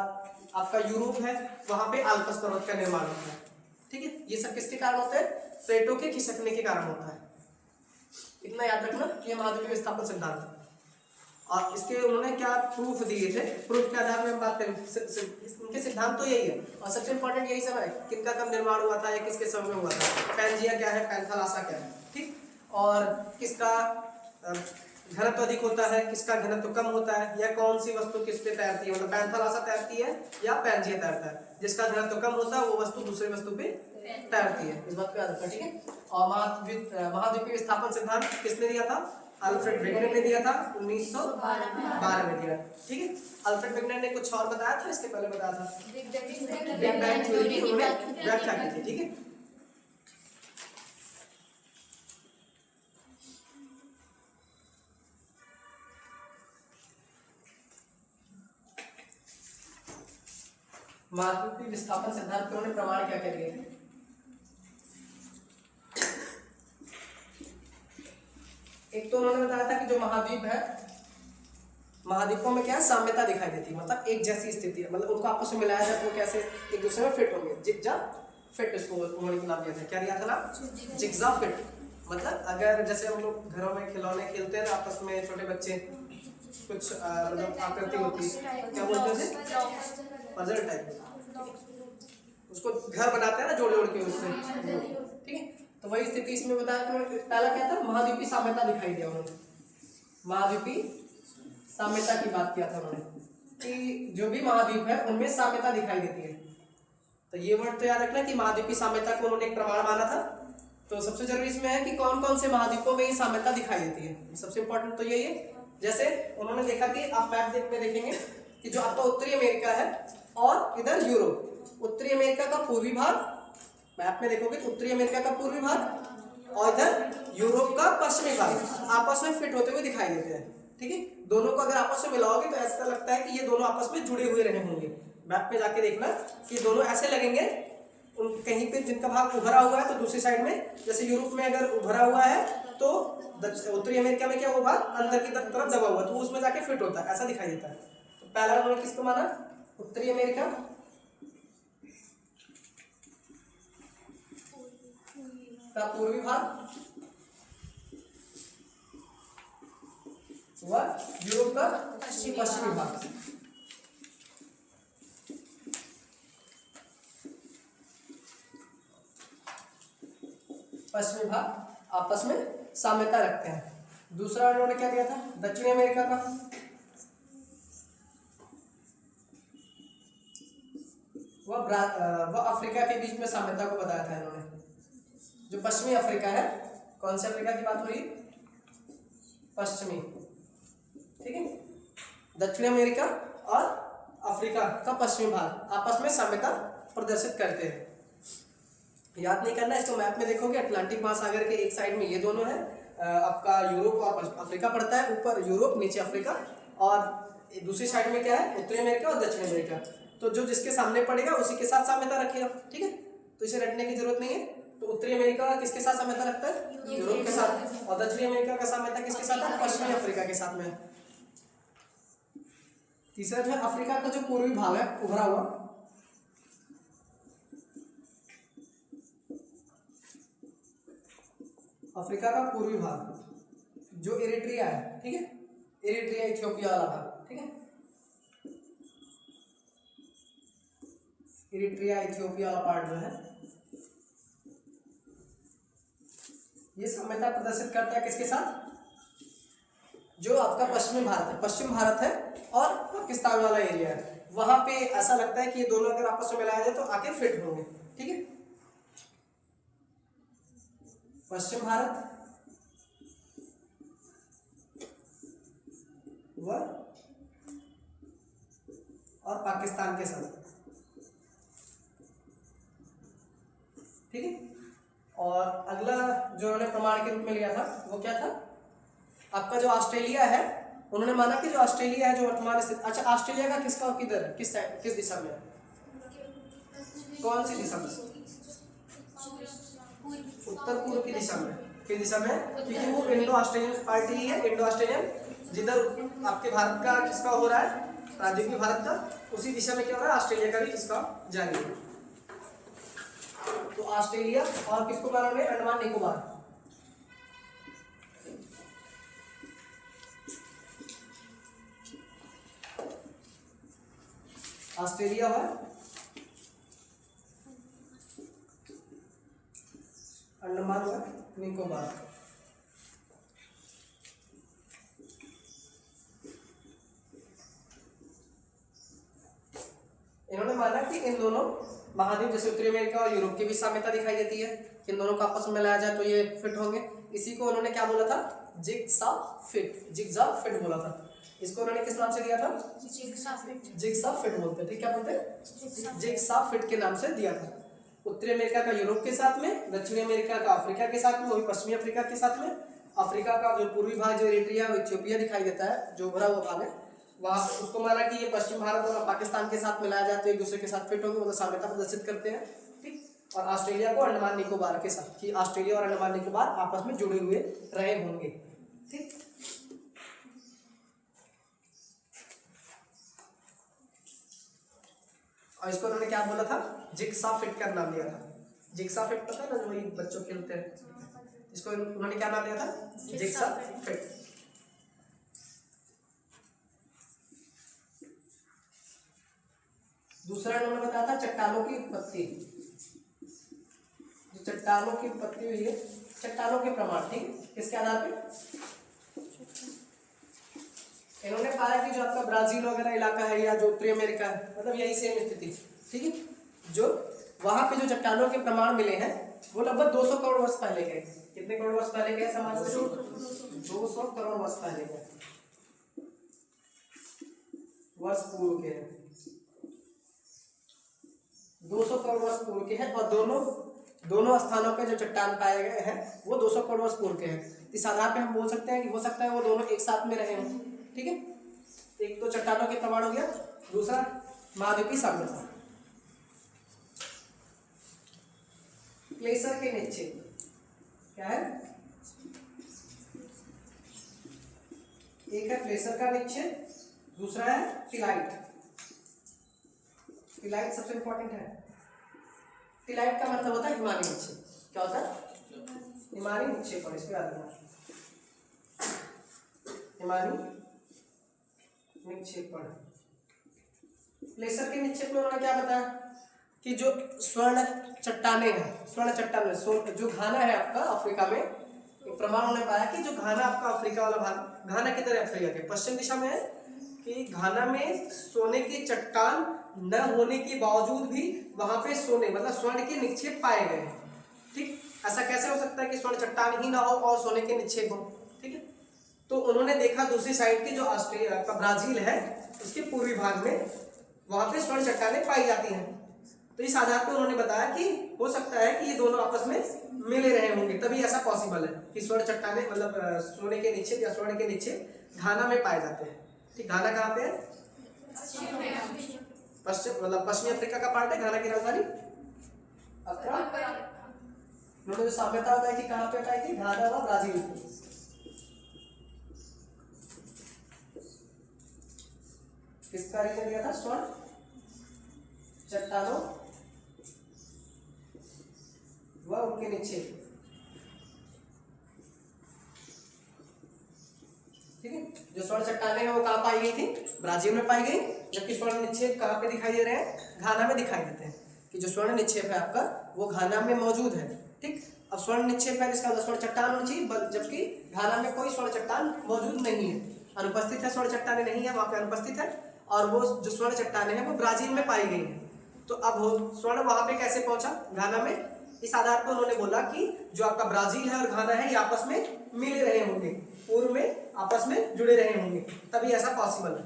आपका यूरोप है वहाँ पे आल्पस पर्वत का निर्माण होता है, ठीक है। ये सब किसके कारण होते हैं, प्लेटों के खिसकने के कारण होता है। इतना याद रखना, ये महाद्वीपीय विस्थापन सिद्धांत है। और इसके उन्होंने क्या प्रूफ दिए थे, प्रूफ के आधार में हम बात करें, उनके सिद्धांत तो यही है, और सबसे इंपॉर्टेंट यही सब है, किनका कब निर्माण हुआ था या किसके समय में हुआ था, पैंजिया क्या है, पैंथालासा क्या है, ठीक, और किसका घनत्व अधिक होता है, किसका घनत्व कम होता है, या कौन सी वस्तु किस पे तैरती है, मतलब पैंथालासा तैरती है या पैंजिया तैरता है, जिसका घनत्व कम होता है वो वस्तु दूसरी वस्तु पे तैरती है, इस बात को याद रखना, ठीक है। और महाद्वीपीय विस्थापन सिद्धांत किसने दिया था, अल्फ्रेड वेगनर ने दिया था 1912 में दिया, ठीक है। अल्फ्रेड वेगनर ने कुछ और बताया था, इसके पहले बताया था बिग बैंग थ्योरी की उन्होंने व्याख्या की थी, ठीक है। महाद्वीपीय विस्थापन सिद्धांत के उन्होंने प्रमाण क्या क्या दिए थे, एक तो उन्होंने बताया था कि जो महाद्वीप है, महाद्वीपों में क्या है, साम्यता दिखाई देती है, मतलब एक जैसी स्थिति है, मतलब उनको आपस में मिलाया जाए तो कैसे एक दूसरे में फिट होंगे, जिगजा फिट, इसको उन्होंने नाम दिया था, क्या दिया था ना, जिगजा फिट। मतलब अगर जैसे हम लोग घरों में खिलौने खेलते हैं ना आपस में, छोटे बच्चे कुछ मतलब आकृति होती है, क्या बोलते हैं उसे, पजल टाइप, उसको घर बनाते हैं ना जोड़ जोड़ के उससे, ठीक है। तो वही स्थिति इसमें बताया कि पहला क्या था, महाद्वीपीय साम्यता दिखाई दिया उन्होंने, महाद्वीपीय साम्यता की बात किया था उन्होंने, कि जो भी महाद्वीप है उनमें साम्यता दिखाई देती है। तो ये वर्ड तो याद रखना कि महाद्वीपीय साम्यता को उन्होंने एक प्रमाण माना था। तो सबसे जरूरी इसमें है कि कौन कौन से महाद्वीपों में ये साम्यता दिखाई देती है, सबसे इंपॉर्टेंट तो यही है। जैसे उन्होंने देखा कि आप मैप में देखेंगे कि जो आपका उत्तरी अमेरिका है और इधर यूरोप, उत्तरी अमेरिका का पूर्वी भाग, मैप में देखोगे तो उत्तरी अमेरिका का पूर्वी भाग और इधर यूरोप का पश्चिमी भाग आपस में फिट होते हुए दिखाई देते हैं, ठीक है। दोनों को अगर आपस में मिलाओगे तो ऐसा लगता है कि ये दोनों आपस में जुड़े हुए रहे होंगे। मैप में जाके देखना कि दोनों ऐसे लगेंगे, उन कहीं पे जिनका भाग उभरा हुआ है तो दूसरी साइड में, जैसे यूरोप में अगर उभरा हुआ है तो उत्तरी अमेरिका में क्या, वो भाग अंदर की तरफ दबा हुआ है तो उसमें जाके फिट होता है, ऐसा दिखाई देता है। तो पहला उन्होंने किसको माना, उत्तरी अमेरिका का पूर्वी भाग व यूरोप का पश्चिमी भाग। पश्चिमी भाग आपस में साम्यता रखते हैं। दूसरा उन्होंने क्या दिया था, दक्षिणी अमेरिका का, वह अफ्रीका के बीच में साम्यता को बताया था इन्होंने। जो पश्चिमी अफ्रीका है, कौन से अफ्रीका की बात हो रही है, पश्चिमी, ठीक है। दक्षिणी अमेरिका और अफ्रीका का पश्चिमी भाग आपस में साम्यता प्रदर्शित करते हैं। याद नहीं करना, इसको मैप में देखोगे अटलांटिक महासागर के एक साइड में ये दोनों है, आपका यूरोप और अफ्रीका पड़ता है, ऊपर यूरोप नीचे अफ्रीका, और दूसरी साइड में क्या है, उत्तरी अमेरिका और दक्षिण अमेरिका। तो जो जिसके सामने पड़ेगा उसी के साथ साम्यता रखेगा, ठीक है। तो इसे रटने की जरूरत नहीं है। तो उत्तरी अमेरिका किसके साथ साम्यता रखता है, यूरोप के साथ, और दक्षिणी अमेरिका का साम्यता किसके साथ है, पश्चिमी अफ्रीका के साथ में। तीसरा जो है अफ्रीका का जो पूर्वी भाग है उभरा हुआ, अफ्रीका का पूर्वी भाग जो इरिट्रिया है, ठीक है, इरिट्रिया इथियोपिया वाला भाग, ठीक है, इरिट्रिया इथियोपिया वाला पार्ट जो है ये साम्यता प्रदर्शित करता है किसके साथ, जो आपका पश्चिमी भारत है, पश्चिम भारत है और पाकिस्तान वाला एरिया है, वहां पे ऐसा लगता है कि ये दोनों अगर आपस में मिलाया जाए तो आके फिट होंगे, ठीक है। पश्चिम भारत व और पाकिस्तान के साथ, ठीक है। और अगला जो उन्होंने प्रमाण के रूप में लिया था वो क्या था, आपका जो ऑस्ट्रेलिया है, उन्होंने माना कि जो ऑस्ट्रेलिया है जो वर्तमान स्थिति, अच्छा ऑस्ट्रेलिया का किसका किधर है, किस साइड, किस दिशा में है, कौन सी दिशा में, उत्तर पूर्व की दिशा में, किस दिशा में, क्योंकि वो इंडो ऑस्ट्रेलियन पार्टी ही है, इंडो ऑस्ट्रेलियन, जिधर आपके भारत का किसका हो रहा है, प्राचीन भारत का, उसी दिशा में क्या हो रहा है, ऑस्ट्रेलिया का भी किसका जारी है। तो ऑस्ट्रेलिया और किसको माना उन्होंने, अंडमान निकोबार, ऑस्ट्रेलिया और अंडमान और निकोबार। इन्होंने माना कि इन दोनों महाद्वीप जैसे उत्तरी अमेरिका और यूरोप की भी साम्यता दिखाई देती है, इन दोनों को आपस में मिलाया जाए तो ये फिट होंगे। इसी को उन्होंने क्या बोला था, जिगसा फिट बोला था। इसको उन्होंने किस नाम से दिया था, जिगसा फिट बोलते थे, क्या बोलते हैं, जिगसा फिट के नाम से दिया था। उत्तरी अमेरिका का यूरोप के साथ में, दक्षिणी अमेरिका का अफ्रीका के साथ में, वही पश्चिमी अफ्रीका के साथ में, अफ्रीका का जो पूर्वी भाग जो इरिट्रिया और इथियोपिया दिखाई देता है, जो भरा हुआ भाग है, वहाँ उसको माना कि ये पश्चिम भारत और पाकिस्तान के साथ मिलाया जाए तो एक दूसरे के साथ फिट होंगे, मतलब साम्यता प्रदर्शित करते हैं, ठीक। और ऑस्ट्रेलिया को अंडमान निकोबार के साथ, कि ऑस्ट्रेलिया और अंडमान निकोबार आपस में जुड़े हुए रहे होंगे, ठीक। और इसको उन्होंने क्या बोला था, जिगसा फिट का नाम दिया था। जिगसा फिट पता है ना, जो ये बच्चों खेलते हैं, इसको उन्होंने क्या नाम दिया था, जिगसा फिट। दूसरा उन्होंने बताया था चट्टानों की उत्पत्ति, जो चट्टानों की उत्पत्ति हुई है, चट्टानों के प्रमाण, ठीक, किसके आधार पे, इन्होंने पाया कि जो आपका ब्राजील वगैरह इलाका है या जो उत्तरी अमेरिका है, मतलब यही सेम स्थिति, ठीक है, जो वहां पे जो चट्टानों के प्रमाण मिले हैं वो लगभग 200 करोड़ वर्ष पहले के। कितने करोड़ वर्ष पहले के समाज से, 200 करोड़ वर्ष पहले के, वर्ष पूर्व के, 200 करोड़ वर्ष पूर्व के हैं। और दोनों स्थानों पे जो चट्टान पाए गए हैं वो 200 करोड़ वर्ष पूर्व के हैं। इस आधार पे हम बोल सकते हैं कि हो सकता है वो दोनों एक साथ में रहे हों, ठीक है। एक तो चट्टानों के प्रमाण हो गया, दूसरा महाद्वीपीय साम्यता। प्लेसर के निक्षेप क्या है, एक है प्लेसर का निक्षेप, दूसरा है टिलाइट। टिलाइट सबसे इंपॉर्टेंट है। टिलाइट का मतलब होता है हिमालय निक्षेप। क्या होता है, हिमालय निक्षेप, और इसको याद रखना, हिमालय निक्षेपण। प्लेसर के निक्षेप में उन्होंने क्या बताया कि जो स्वर्ण चट्टाने हैं, स्वर्ण चट्टान जो घाना है आपका अफ्रीका में, प्रमाण उन्होंने पाया कि जो घाना आपका अफ्रीका वाला भाग, घाना किधर है, अफ्रीका के पश्चिम दिशा में है, कि घाना में सोने की चट्टान न होने के बावजूद भी वहां पे सोने मतलब स्वर्ण के निक्षेप पाए गए हैं, ठीक। ऐसा कैसे हो सकता है कि स्वर्ण चट्टान ही ना हो और सोने के निक्षेप हो, ठीक है। तो उन्होंने देखा दूसरी साइड की जो ऑस्ट्रेलिया का ब्राजील है उसके पूर्वी भाग में वहां पे स्वर्ण चट्टानें पाई जाती हैं। तो इस आधार पर उन्होंने बताया कि हो सकता है कि ये दोनों आपस में मिले रहे होंगे, तभी ऐसा पॉसिबल है कि स्वर्ण चट्टानें मतलब सोने के निक्षेप या स्वर्ण के निक्षेप घाना में पाए जाते हैं, ठीक। घाना कहाँ पे है, पश्चिम मतलब पश्चिमी अफ्रीका का पार्ट है। घाना की राजधानी अक्रा। उन्होंने जो साम्यता बताई थी कहाँ पे बताई थी, घाना व ब्राजील। किसका रीजन दिया था, स्वर्ण चट्टानों व उनके निक्षेप, ठीक है। जो स्वर्ण चट्टानें हैं वो कहाँ पाई गई थी, ब्राजील में पाई गई, जबकि स्वर्ण निक्षेप कहाँ पे दिखाई दे रहे हैं, घाना में दिखाई देते हैं, कि जो स्वर्ण निक्षेप है आपका वो घाना में मौजूद है, ठीक। अब स्वर्ण निक्षेप है जिसका स्वर्ण चट्टान होनी चाहिए, जबकि घाना में कोई स्वर्ण चट्टान मौजूद नहीं है, अनुपस्थित है, स्वर्ण चट्टानें नहीं है वहाँ पे, अनुपस्थित है। और वो जो स्वर्ण चट्टानें हैं वो ब्राजील में पाई गई हैं। तो अब स्वर्ण वहाँ पे कैसे पहुंचा, घाना में। इस आधार पर उन्होंने बोला कि जो आपका ब्राजील है और घाना है ये आपस में मिले रहे होंगे, पूर्व में आपस में जुड़े रहे होंगे, तभी ऐसा पॉसिबल है।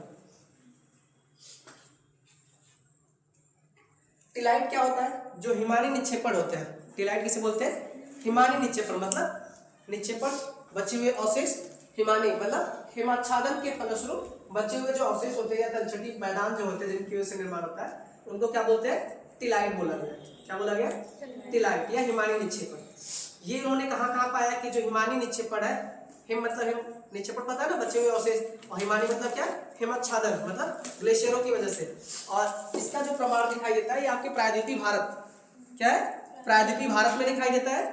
टिलाइट क्या होता है? जो हिमानी निक्षेपण होते हैं। टिलाइट किसे बोलते हैं? हिमानी निक्षेपण, मतलब निक्षेपण बचे हुए अवशेष, हिमानी मतलब हिमाच्छादन के फलस्वरूप बचे हुए जो अवशेष होते हैं या तलछटी मैदान जो होते हैं जिनकी वजह से निर्माण होता है, उनको क्या बोलते हैं? टिलाइट बोला गया। क्या बोला गया? टिलाइट या हिमानी निक्षेपण। ये इन्होंने कहाँ पाया कि जो हिमानी निक्षेपण है, हिम मतलब हिम निक्षेपण पता है ना, बचे हुए अवशेष, और हिमानी मतलब क्या? हिमाच्छादन मतलब ग्लेशियरों की वजह से। और इसका जो प्रमाण दिखाई देता है ये आपके प्रायद्वीपीय भारत, क्या है? प्रायद्वीपीय भारत में दिखाई देता है,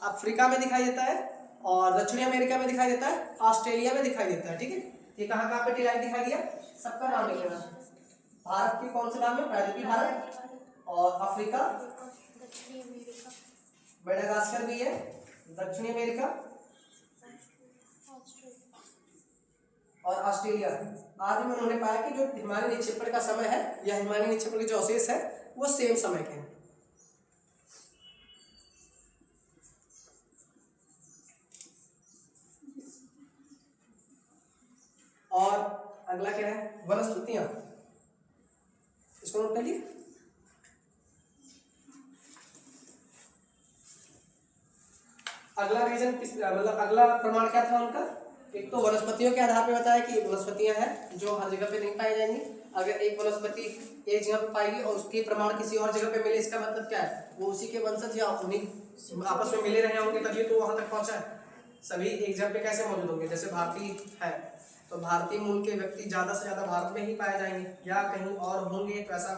अफ्रीका में दिखाई देता है, और दक्षिणी अमेरिका में दिखाई देता है, ऑस्ट्रेलिया में दिखाई देता है। ठीक है, ये कहाँ पे टिलाइट दिखाई दिया? सबका नाम लिख लेना। भारत के कौन से नाम है? प्रायद्वीपीय भारत, और अफ्रीका, दक्षिणी अमेरिका, मेडागास्कर भी है, दक्षिणी अमेरिका और ऑस्ट्रेलिया आदि में उन्होंने पाया कि जो हिमालय निक्षेपण का समय है या हिमालय निक्षेपण के जो अवशेष है वो सेम समय के हैं। और अगला क्या है? वनस्पतियां। इसको नोट कर लिए। अगला रीजन किस मतलब अगला प्रमाण क्या था उनका? एक तो वनस्पतियों के आधार पे बताया कि वनस्पतियां हैं जो हर जगह पे नहीं पाई जाएंगी। अगर एक वनस्पति एक जगह पे पाएगी और उसके प्रमाण किसी और जगह पे मिले, इसका मतलब क्या है? वो उसी के वंशज या उन्हीं आपस में मिले रहे होंगे तभी तो वहां तक पहुंचा है। सभी एक जगह पे कैसे मौजूद होंगे? जैसे भारतीय है तो भारतीय मूल के व्यक्ति ज्यादा से ज्यादा भारत में ही पाए जाएंगे या कहीं और होंगे, तो ऐसा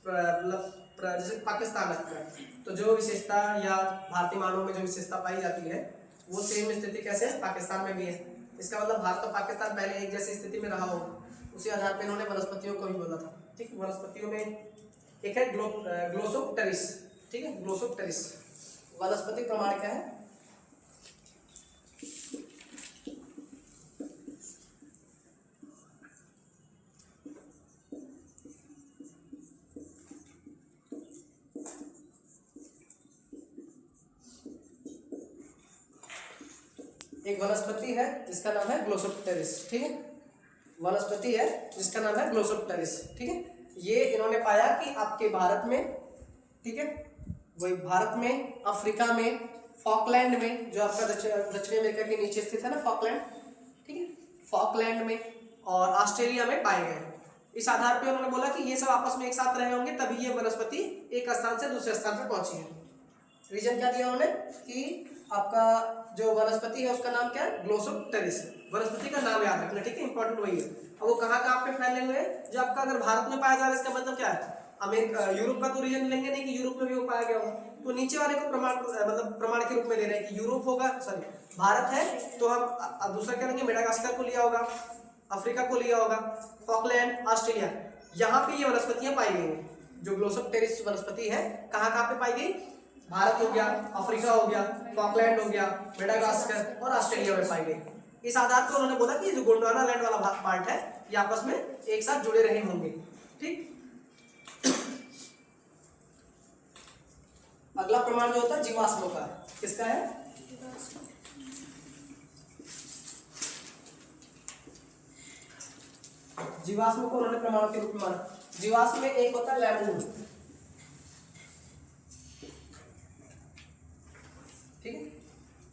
मतलब जैसे पाकिस्तान है तो जो विशेषता या भारतीय मानव में जो विशेषता पाई जाती है वो सेम स्थिति कैसे है? पाकिस्तान में भी है। इसका मतलब भारत और पाकिस्तान पहले एक जैसी स्थिति में रहा होगा, उसी आधार पर इन्होंने वनस्पतियों को भी बोला था। ठीक, वनस्पतियों में एक है ग्लोसोप्टेरिस। ठीक है, ग्लोसोप्टेरिस वनस्पति प्रमाण क्या है? एक वनस्पति है जिसका नाम है ग्लोसोप्टेरिस। ठीक है, वनस्पति है जिसका नाम है ग्लोसोप्टेरिस। ठीक है, ये इन्होंने पाया कि आपके भारत में, ठीक है, वही भारत में, अफ्रीका में, फॉकलैंड में जो आपका दक्षिणी अमेरिका के नीचे स्थित है ना फॉकलैंड, ठीक है, फॉकलैंड में और ऑस्ट्रेलिया में पाए गए। इस आधार पे उन्होंने बोला कि ये सब आपस में एक साथ रहे होंगे तभी ये वनस्पति एक स्थान से दूसरे स्थान पर पहुंची है। रीजन क्या दिया उन्होंने कि आपका जो वनस्पति है उसका नाम क्या है? ग्लोसोप्टेरिस। वनस्पति का नाम याद रखना, ठीक है, इंपॉर्टेंट वही है। अब वो कहाँ पे फैले हुए हैं? जो आपका अगर भारत में पाया जा रहा है इसका मतलब क्या है? अमेरिका, यूरोप का तो रीजन लेंगे नहीं कि यूरोप में भी वो पाया गया हो, तो नीचे वाले को प्रमाण मतलब प्रमाण के रूप में ले रहे हैं कि यूरोप होगा, सॉरी भारत है तो हम दूसरा क्या लेंगे? मेडागास्कर को लिया होगा, अफ्रीका को लिया होगा, फॉकलैंड, ऑस्ट्रेलिया, यहाँ पे ये वनस्पतियां पाई गई हैं। जो ग्लोसोप्टेरिस वनस्पति है कहाँ पे पाई गई? भारत हो गया, अफ्रीका हो गया, फॉकलैंड हो गया, मेडागास्कर और ऑस्ट्रेलिया में पाई गई। इस आधार पर उन्होंने बोला कि जो गोंडवाना लैंड वाला पार्ट है ये आपस में एक साथ जुड़े रहे होंगे। ठीक, अगला प्रमाण जो होता है जीवाश्मों का, किसका है? जीवाश्म को उन्होंने प्रमाण के रूप में माना। जीवाश्म में एक होता है लैमूर, ठीक है,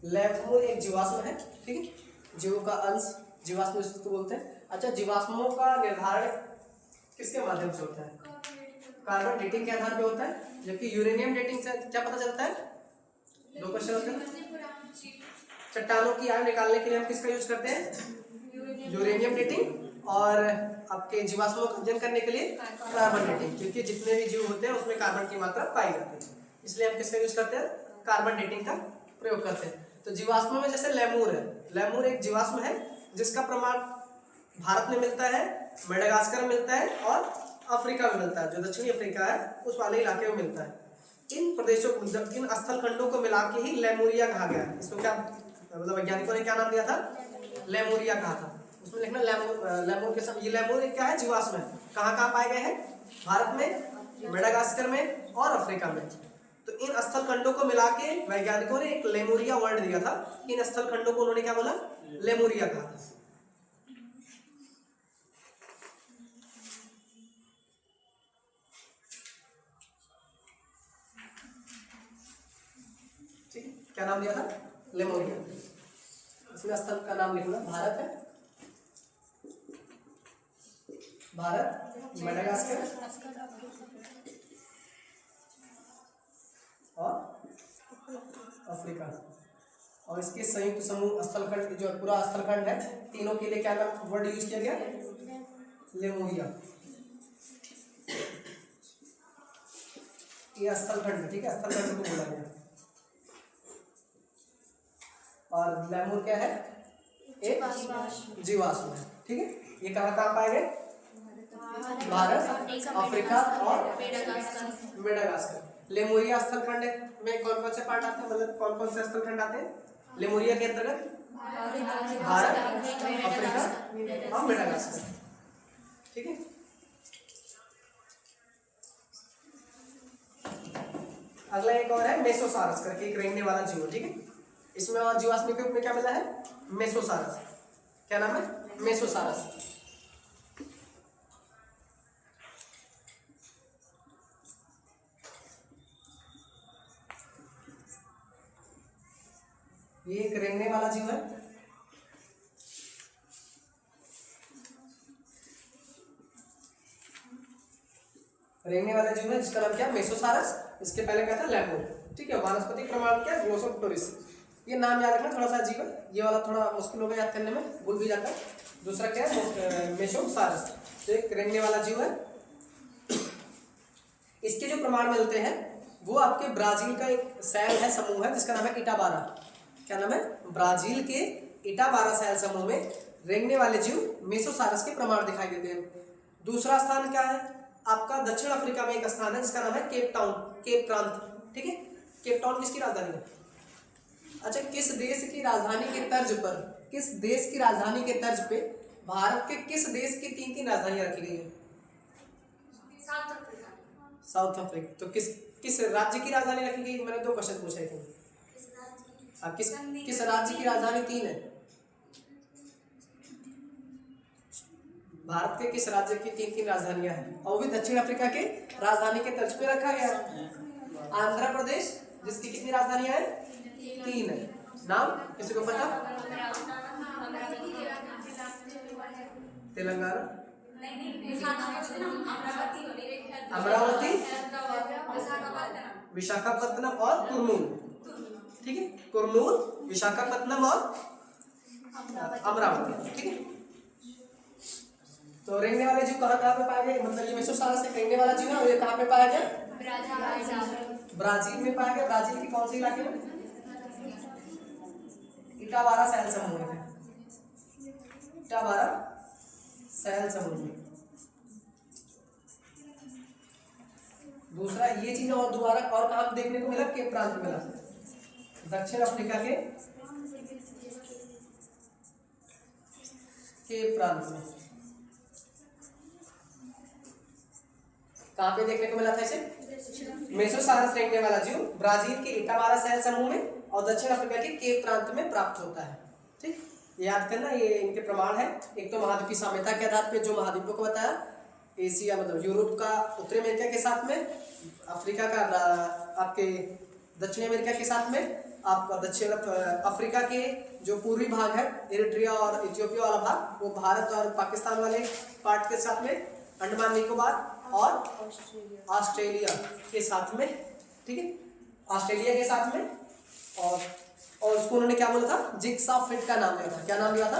लैमूर एक जीवाश्म है। ठीक है, जीवों का अंश जीवाश्म इसको बोलते हैं। अच्छा, जीवाश्मों का निर्धारण किसके माध्यम से होता है? कार्बन डेटिंग के आधार पे होता है, जबकि यूरेनियम डेटिंग से क्या पता चलता है? दो क्वेश्चन होते हैं। चट्टानों की आयु निकालने के लिए हम किसका यूज करते हैं? Uranium dating. और आपके जीवाश्मों का अध्ययन करने के लिए कार्बन डेटिंग, क्योंकि जितने भी जीव होते हैं उसमें कार्बन की मात्रा पाई जाती है, इसलिए हम किसका यूज करते हैं? कार्बन डेटिंग का प्रयोग करते हैं। तो जीवाश्मों में जैसे लैमूर है, लैमूर एक जीवाश्म है जिसका प्रमाण भारत में मिलता है, मेडागास्कर में मिलता है और अफ्रीका में मिलता है, जो दक्षिणी अफ्रीका है उस वाले इलाके में मिलता है। इन प्रदेशों इन स्थल खंडों को मिला के ही लेमुरिया कहा गया। इसको क्या मतलब वैज्ञानिकों ने क्या नाम दिया था? लेमुरिया कहा था। उसमें लिखना लेमूर के सब। ये लेमूर क्या है? जीवाश्म है। कहाँ पाए गए हैं? भारत में, मेडागास्कर में और अफ्रीका में। तो इन स्थल खंडों को मिला के वैज्ञानिकों ने एक लेमुरिया वर्ड दिया था। इन स्थल खंडों को उन्होंने क्या बोला? लेमुरिया कहा था। क्या नाम दिया था? लेमोरिया। इसमें स्थल का नाम लिखना, भारत है, भारत, मेडागास्कर और अफ्रीका। और इसके संयुक्त समूह स्थलखंड जो पूरा स्थलखंड है, तीनों के लिए क्या नाम वर्ड यूज किया गया? लेमोरिया। ये स्थलखंड, ठीक है, स्थलखंड को बोला गया। और लेमूर क्या है? एक जीवाश्म है, ठीक है। ये कहाँ कहाँ पाए गए? भारत, अफ्रीका और मेडागास्कर। लेमोरिया स्थलखंड में कौन कौन से पार्ट आते हैं, मतलब कौन कौन से स्थलखंड आते हैं लेमोरिया के अंतर्गत? भारत, अफ्रीका और मेडागास्कर, ठीक है। अगला एक और है मेसोसारस करके, एक रेंगने वाला जीव, ठीक है। इसमें और जीवाश्म के रूप में क्या मिला है? मेसोसारस। क्या नाम है? मेसोसारस। ये एक रेंगने वाला जीव है, रेंगने वाला जीव है जिसका नाम क्या? मेसोसारस। इसके पहले क्या था? लेमूर, ठीक है। वानस्पतिक प्रमाण क्या? ग्लोसोप्टेरिस। ये नाम याद रखना, थोड़ा सा अजीब है ये वाला, थोड़ा मुश्किल होगा याद करने में, भूल भी जाता है। दूसरा क्या है? मेसोसारस, तो एक रेंगने वाला जीव है। इसके जो प्रमाण मिलते हैं वो आपके ब्राजील का एक सेल है, समूह है, जिसका नाम है इटाबारा। क्या नाम है? ब्राजील के इटाबारा सेल समूह में रेंगने वाले जीव मेसोसारस के प्रमाण दिखाई देते हैं। दूसरा स्थान क्या है आपका? दक्षिण अफ्रीका में एक स्थान है जिसका नाम है केप टाउन, केप प्रांत, ठीक है। केप टाउन किसकी राजधानी है? अच्छा, किस देश की राजधानी के तर्ज पर, किस देश की राजधानी के तर्ज पे भारत के किस देश की तीन तीन राजधानियां रखी गई है? South Africa. तो किस राज्य की राजधानी रखी गई? मैंने 2 क्वेश्चन पूछे थे। किस राज्य की राजधानी 3 है? भारत के किस राज्य की 3 राजधानियां हैं? और भी दक्षिण अफ्रीका के राजधानी के तर्ज पे रखा गया। आंध्र प्रदेश, जिसकी कितनी राजधानियां हैं? 3 है। नाम किसी को पता? तेलंगाना, अमरावती, विशाखापत्तनम और कुर्नूल, ठीक है। कुर्नूल, विशाखापत्तनम और अमरावती, ठीक है। तो रेंगने वाले जीव कहाँ कहाँ पे पाए गए? मतलब ये मेसोसारस से रेंगने वाला जीव है, और ये कहाँ पे पाया गया? ब्राजील में पाया गया। ब्राजील के कौन से इलाके में? इटाबारा सेल समूह में, इटाबारा सेल समूह में। दूसरा ये चीज और दोबारा और कहाँ देखने को मिला? केप प्रांत में मिला, दक्षिण अफ्रीका के केप प्रांत में। कहाँ पे देखने को मिला था इसे? मेसोसारस रेंगने वाला जीव ब्राजील के इटाबारा सेल समूह में और दक्षिण अफ्रीका के केप प्रांत में प्राप्त होता है, ठीक। याद करना, ये इनके प्रमाण है। एक तो महाद्वीपीय साम्यता के आधार पे जो महाद्वीपों को बताया, एशिया मतलब यूरोप का उत्तरी अमेरिका के साथ में, अफ्रीका का आपके दक्षिणी अमेरिका के साथ में, आपका दक्षिण अफ्रीका के जो पूर्वी भाग है इरिट्रिया और इथियोपिया वाला भाग, वो भारत और पाकिस्तान वाले पार्ट के साथ में, अंडमान निकोबार और ऑस्ट्रेलिया के साथ में, ठीक है, ऑस्ट्रेलिया के साथ में। और उसको उन्होंने क्या बोला था? जिग्सा फिट का नाम दिया था। क्या नाम दिया था?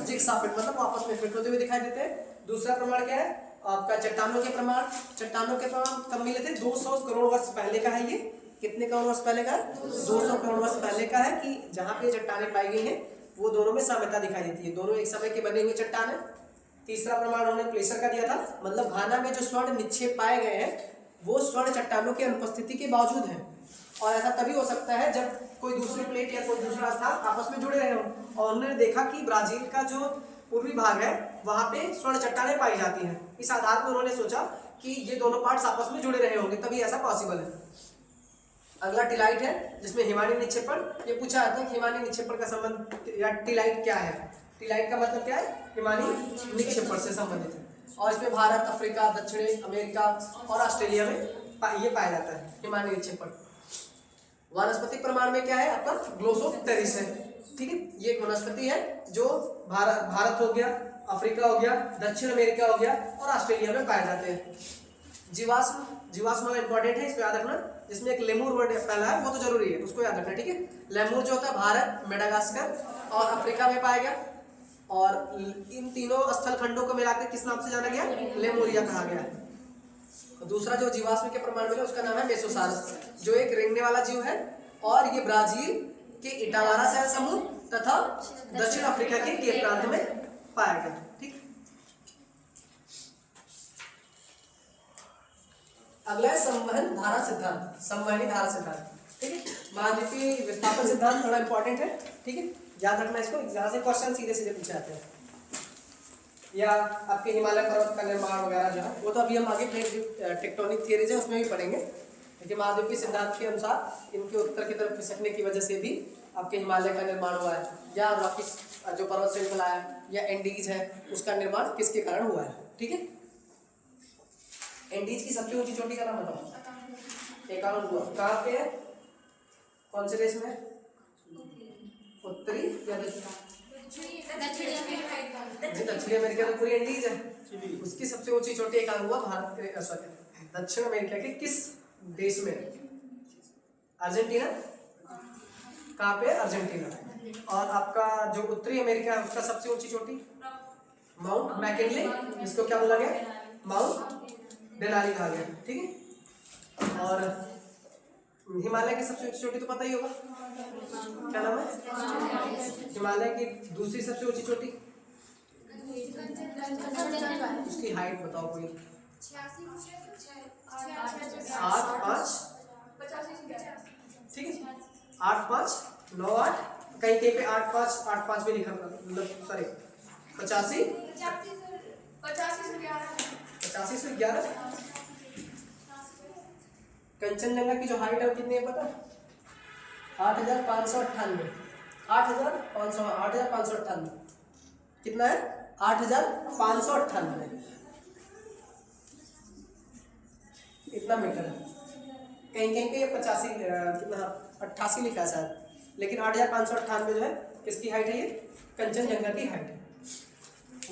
जिग्सा फिट, मतलब आपस में फिट होते हुए दिखाई देते हैं। दूसरा प्रमाण क्या है आपका? चट्टानों के प्रमाण। चट्टानों के प्रमाण कब मिले थे? 200 करोड़ वर्ष पहले का है। ये कितने करोड़ वर्ष पहले का है? 200 करोड़ वर्ष पहले का है, कि जहाँ पे चट्टानें पाई गई हैं वो दोनों में साम्यता दिखाई देती है, दोनों एक समय के बने हुए चट्टान है। तीसरा प्रमाण उन्होंने प्लेसर का दिया था, मतलब घाना में जो स्वर्ण निक्षेप पाए गए हैं वो स्वर्ण चट्टानों की अनुपस्थिति के बावजूद है, और ऐसा तभी हो सकता है जब कोई दूसरी प्लेट या कोई दूसरा स्थान आपस में जुड़े रहे हों। और उन्होंने देखा कि ब्राजील का जो पूर्वी भाग है वहाँ पे स्वर्ण चट्टानें पाई जाती हैं। इस आधार पर उन्होंने सोचा कि ये दोनों पार्ट्स आपस में जुड़े रहे होंगे, तभी ऐसा पॉसिबल है। अगला टिलाइट है, जिसमें हिमानी निक्षेपण। ये पूछा जाता है हिमानी निक्षेपण का संबंध या टिलाइट क्या है? टिलाइट का मतलब क्या है? हिमानी निक्षेपण से संबंधित है, और इसमें भारत, अफ्रीका, दक्षिणी अमेरिका और ऑस्ट्रेलिया में ये पाया जाता है हिमानी निक्षेपण। वानस्पतिक प्रमाण में क्या है आपका ग्लोसोप्टेरिस है, ठीक है। ये एक वनस्पति है जो भारत हो गया, अफ्रीका हो गया, दक्षिण अमेरिका हो गया और ऑस्ट्रेलिया में पाए जाते हैं। जीवाश्म वाला इंपॉर्टेंट है, इसको याद रखना। जिसमें एक लेमूर वर्ड पहला है वो तो जरूरी है, उसको याद रखना, ठीक है। लेमूर जो होता है भारत, मेडागास्कर और अफ्रीका में पाया गया, और इन तीनों स्थल खंडों को मिलाकर किस नाम से जाना गया, लेमूरिया कहा गया है। दूसरा जो जीवाश्म के प्रमाण मिला उसका नाम है मेसोसारस, जो एक रेंगने वाला जीव है, और ये ब्राजील के इटावारा शहर समूह तथा दक्षिण अफ्रीका के केप प्रांत में पाया गया, ठीक। अगला है संवहन धारा सिद्धांत, संवहनी धारा सिद्धांत, ठीक है। महाद्वीपीय विस्थापन सिद्धांत थोड़ा इंपॉर्टेंट है, ठीक है, याद रखना इसको, यहाँ से क्वेश्चन सीधे सीधे पूछे जाते हैं। या आपके हिमालय पर्वत का निर्माण वगैरह जो है वो तो अभी हम आगे टेक्टोनिक थियरीज है उसमें भी पढ़ेंगे, लेकिन महाद्वीपीय सिद्धांत के अनुसार इनके उत्तर की तरफ खिसकने की वजह से भी आपके हिमालय का निर्माण हुआ है, या रॉकीज जो पर्वत श्रृंखला है या एंडीज है उसका निर्माण किसके कारण हुआ है, ठीक है। एंडीज की सबसे ऊंची चोटी का नाम बताओ। एकाउंट कहाँ पे है, कौन से देश में, उत्तरी या दक्षिण अमेरिका में पूरी एंडीज है, उसकी सबसे ऊंची चोटी एकांगुआ भारत के सॉरी दक्षिण अमेरिका के किस देश में, अर्जेंटीना, कहाँ पे, अर्जेंटीना। और आपका जो उत्तरी अमेरिका है उसका सबसे ऊंची चोटी माउंट मैकिनले, इसको क्या बोला गया, माउंट डेनाली कहा गया, ठीक है। और हिमालय की सबसे ऊंची चोटी तो पता ही होगा, क्या नाम है, हिमालय की दूसरी सबसे ऊंची चोटी, उसकी हाइट बताओ कोई, 8.5, ठीक है, 8.5, 9.8, कहीं कहीं पे 8.5 भी लिखा, मतलब सॉरी 85 से 11। कंचनजंगा की जो हाइट है वो कितनी है पता, 8,598, 8,598, कितना है, 8,598, इतना मीटर है। कहीं कहीं पे 85 कितना 88 लिखा है शायद, लेकिन 8,598 जो है किसकी हाइट है, ये कंचनजंगा की हाइट है,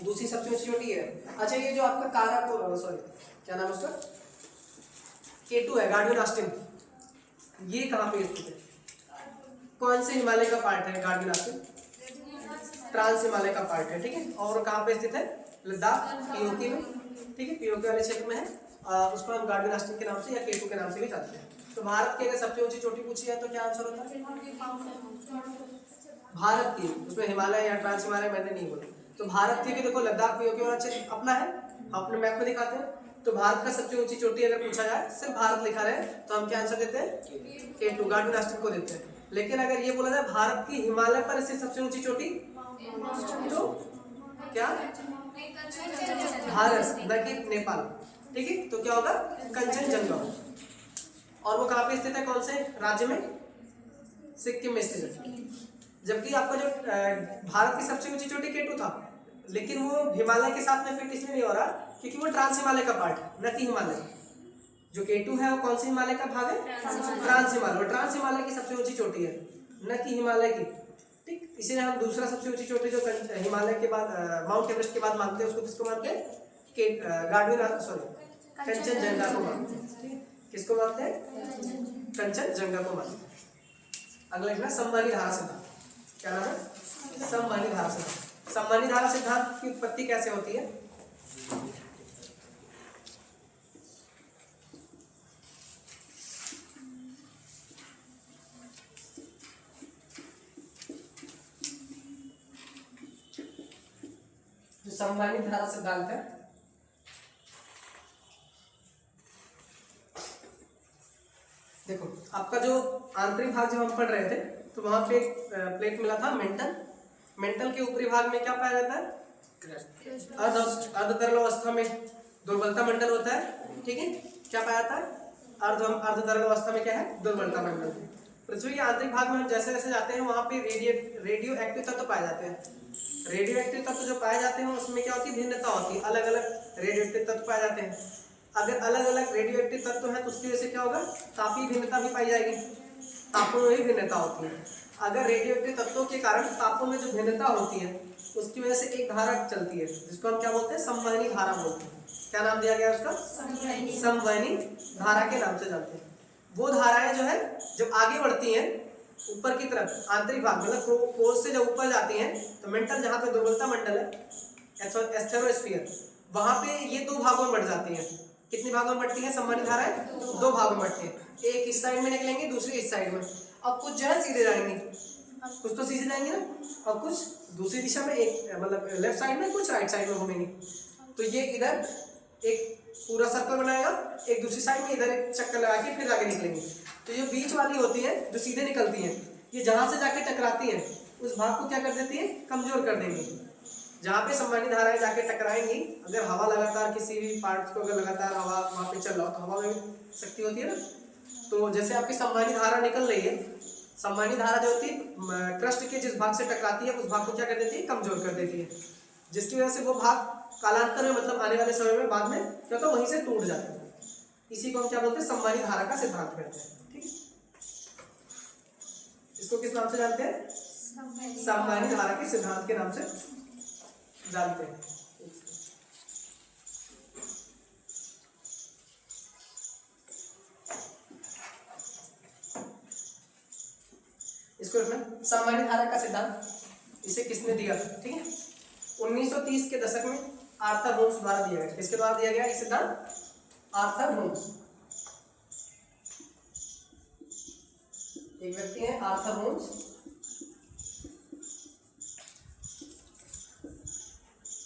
दूसरी सबसे ऊंची चोटी है। अच्छा ये जो आपका कारा सॉरी क्या नाम उसका, K2 है, गार्डियन ऑस्टिन, ये कहाँ पे स्थित है, कौन से हिमालय का पार्ट है गार्डियन ऑस्टिन, ट्रांस हिमालय का पार्ट है, ठीक है। और कहाँ पे स्थित है, लद्दाख, पीओके में, ठीक है, पीओके वाले क्षेत्र में है। उसको हम गार्डियन ऑस्टिन के नाम से या K2 के नाम से भी जानते हैं। तो भारत की अगर सबसे ऊंची चोटी पूछी है तो क्या आंसर होता है, भारत की, उसमें हिमालय या ट्रांस हिमालय मैंने नहीं बोला। तो भारत की भी देखो लद्दाख पीओके वाला क्षेत्र अपना है, हम अपने मैप में दिखाते हैं। तो भारत का सबसे ऊंची चोटी अगर पूछा जाए, सिर्फ भारत लिखा रहे तो हम क्या आंसर देते हैं, K2 गार्डियन ऑस्टिन को देते हैं। लेकिन अगर ये बोला जाए भारत की हिमालय पर स्थित सबसे ऊंची चोटी, तो क्या, भारत न कि नेपाल, ठीक है, तो क्या होगा, कंचनजंगा। और वो कहाँ पे स्थित है, कौन से राज्य में, सिक्किम में स्थित है। जबकि आपका जो भारत की सबसे ऊंची चोटी K2 था, लेकिन वो हिमालय के साथ में फिट इसलिए नहीं हो रहा क्योंकि वो ट्रांस हिमालय का पार्ट है, न कि हिमालय। जो K2 है वो कौन से हिमालय का भाग है, ट्रांस हिमालय, वो ट्रांस हिमालय की सबसे ऊंची चोटी है, न कि हिमालय की, ठीक। इसीलिए हम दूसरा सबसे ऊंची चोटी जो हिमालय के बाद माउंट एवरेस्ट के बाद मानते हैं, उसको किसको मानते हैं, गार्डियन सॉरी कंचनजंगा को मानते हैं, ठीक। किसको मानते हैं, कंचनजंगा को मानते हैं। अगला लिखना संवहनी धारा सिद्धांत, क्या नाम है, संवहनी धारा सिद्धांत। संवहनी धारा सिद्धांत की उत्पत्ति कैसे होती है, जो संवहनी धारा सिद्धांत है, देखो आपका जो आंतरिक भाग जब हम पढ़ रहे थे तो वहां पे एक प्लेट मिला था मेंटल के ऊपरी भाग में क्या पाया जाता है, अर्ध तरल अवस्था में दुर्बलता मंडल होता है, ठीक है। क्या पाया जाता है, अर्ध तरल अवस्था में क्या है, दुर्बलता मंडल। पृथ्वी के आंतरिक भाग में हम जैसे जैसे जाते हैं वहां पे रेडियो एक्टिव तत्व पाए जाते हैं। रेडियो एक्टिव तत्व जो पाए जाते हैं उसमें क्या होती है, भिन्नता होती है, अलग अलग रेडियो एक्टिव तत्व पाए जाते हैं। अगर अलग अलग रेडियो एक्टिव तत्व है तो उसकी वजह से क्या होगा, तापीय भिन्नता भी पाई जाएगी। तापों में भी भिन्नता होती है। अगर रेडियोएक्टिव तत्वों के कारण तापों में जो भिन्नता होती है उसकी वजह से एक धारा चलती है जिसको हम क्या बोलते हैं, समवहनी धारा बोलते हैं। क्या नाम दिया गया उसका, समवहनी धारा के नाम से जानते हैं। वो धाराएं जो है जब आगे बढ़ती हैं ऊपर की तरफ, आंतरिक भाग मतलब कोर से जब ऊपर जाती हैं तो मेंटल जहाँ पे दुर्बलता मंडल है एस्थेरोस्फीयर, वहां पे ये दो भागों में बढ़ जाती हैं। कितने भागों में बढ़ती हैं समवहनी धाराएं, दो भागों में बढ़ती हैं। एक इस साइड में निकलेंगी, दूसरी इस साइड में। अब कुछ जो है सीधे जाएंगी, कुछ तो सीधे जाएंगे ना, और कुछ दूसरी दिशा में, एक मतलब लेफ्ट साइड में, कुछ राइट साइड में घूमेंगी। तो ये इधर एक पूरा सर्कल बनाएगा, एक दूसरी साइड में इधर एक चक्कर लगा के फिर आगे निकलेंगे। तो ये बीच वाली होती है जो सीधे निकलती हैं, ये जहाँ से जाके टकराती हैं उस भाग को क्या कर देती है, कमजोर कर देंगी। जहाँ पे समवहनी धाराएं जाके टकराएंगी, अगर हवा लगातार किसी भी पार्ट को अगर लगातार हवा वहाँ पे चल रहा हो तो हवा में शक्ति होती है ना। तो जैसे आपकी समवहनी धारा निकल रही है, समवहनी धारा जो होती है क्रस्ट के जिस भाग से टकराती है उस भाग को क्या कर देती है, कमजोर कर देती है, जिसकी वजह से वो भाग कालांतर में मतलब आने वाले समय में बाद में क्या होता है, वहीं से टूट जाता है। इसी को हम क्या बोलते हैं, समवहनी धारा का सिद्धांत कहते हैं। ठीक है, इसको किस नाम से जानते हैं, समवहनी धारा के सिद्धांत के नाम से जानते हैं। इसको रखना, समवहनी धारा का सिद्धांत इसे किसने दिया था, ठीक है, 1930 के दशक में आर्थर होम्स द्वारा दिया गया। किसके द्वारा दिया गया ये सिद्धांत, आर्थर होम्स। एक व्यक्ति है आर्थर होम्स,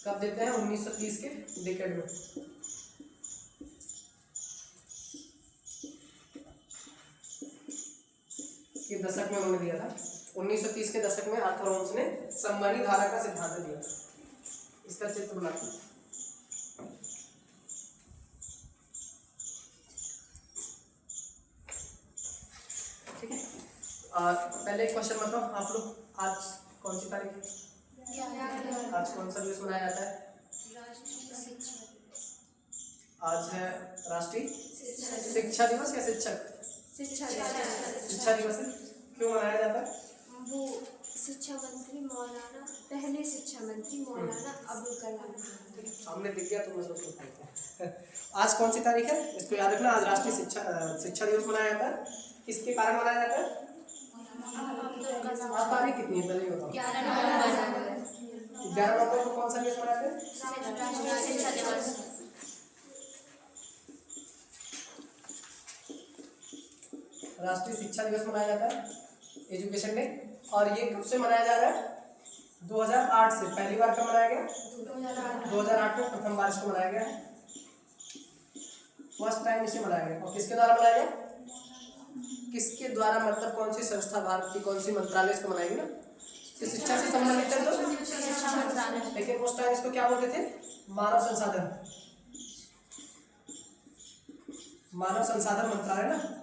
कब देते हैं, 1930 के डिकेड में। के दशक में उन्होंने दिया था, 1930 के दशक में आर्थर होम्स ने समवहनी धारा का सिद्धांत दिया था। इसका चित्र बनाते हैं। ठीक है, और पहले एक क्वेश्चन बताओ आप लोग, आज कौन सी तारीख है, आज कौन सा दिवस मनाया जाता है, आज है राष्ट्रीय शिक्षा दिवस या शिक्षक, शिक्षा दिवस है। क्यों मनाया जाता है, वो शिक्षा मंत्री मौलाना, पहले शिक्षा मंत्री मौलाना अबुल कलाम सामने दिख गया तो मैं सोच आज कौन सी तारीख है, इसको याद रखना। आज राष्ट्रीय शिक्षा दिवस मनाया जाता है। किसके कारण मनाया जाता है, आज तारीख कितनी है पहले बताओ, 11 नवंबर को कौन सा दिवस मनाते हैं, शिक्षा दिवस। राष्ट्रीय शिक्षा दिवस मनाया जाता है, एजुकेशन डे। और ये कब से मनाया जा रहा है, 2008 से। पहली बार कब मनाया गया, 2008 में प्रथम बार इसको मनाया गया, फर्स्ट टाइम इसे मनाया गया। और किसके द्वारा मनाया गया, किसके द्वारा मतलब कौन सी संस्था, भारत की कौन सी मंत्रालय इसको मनाएगी ना, कि शिक्षा से संबंधित है तो। लेकिन उस टाइम इसको क्या बोलते थे, मानव संसाधन, मानव संसाधन मंत्रालय ना।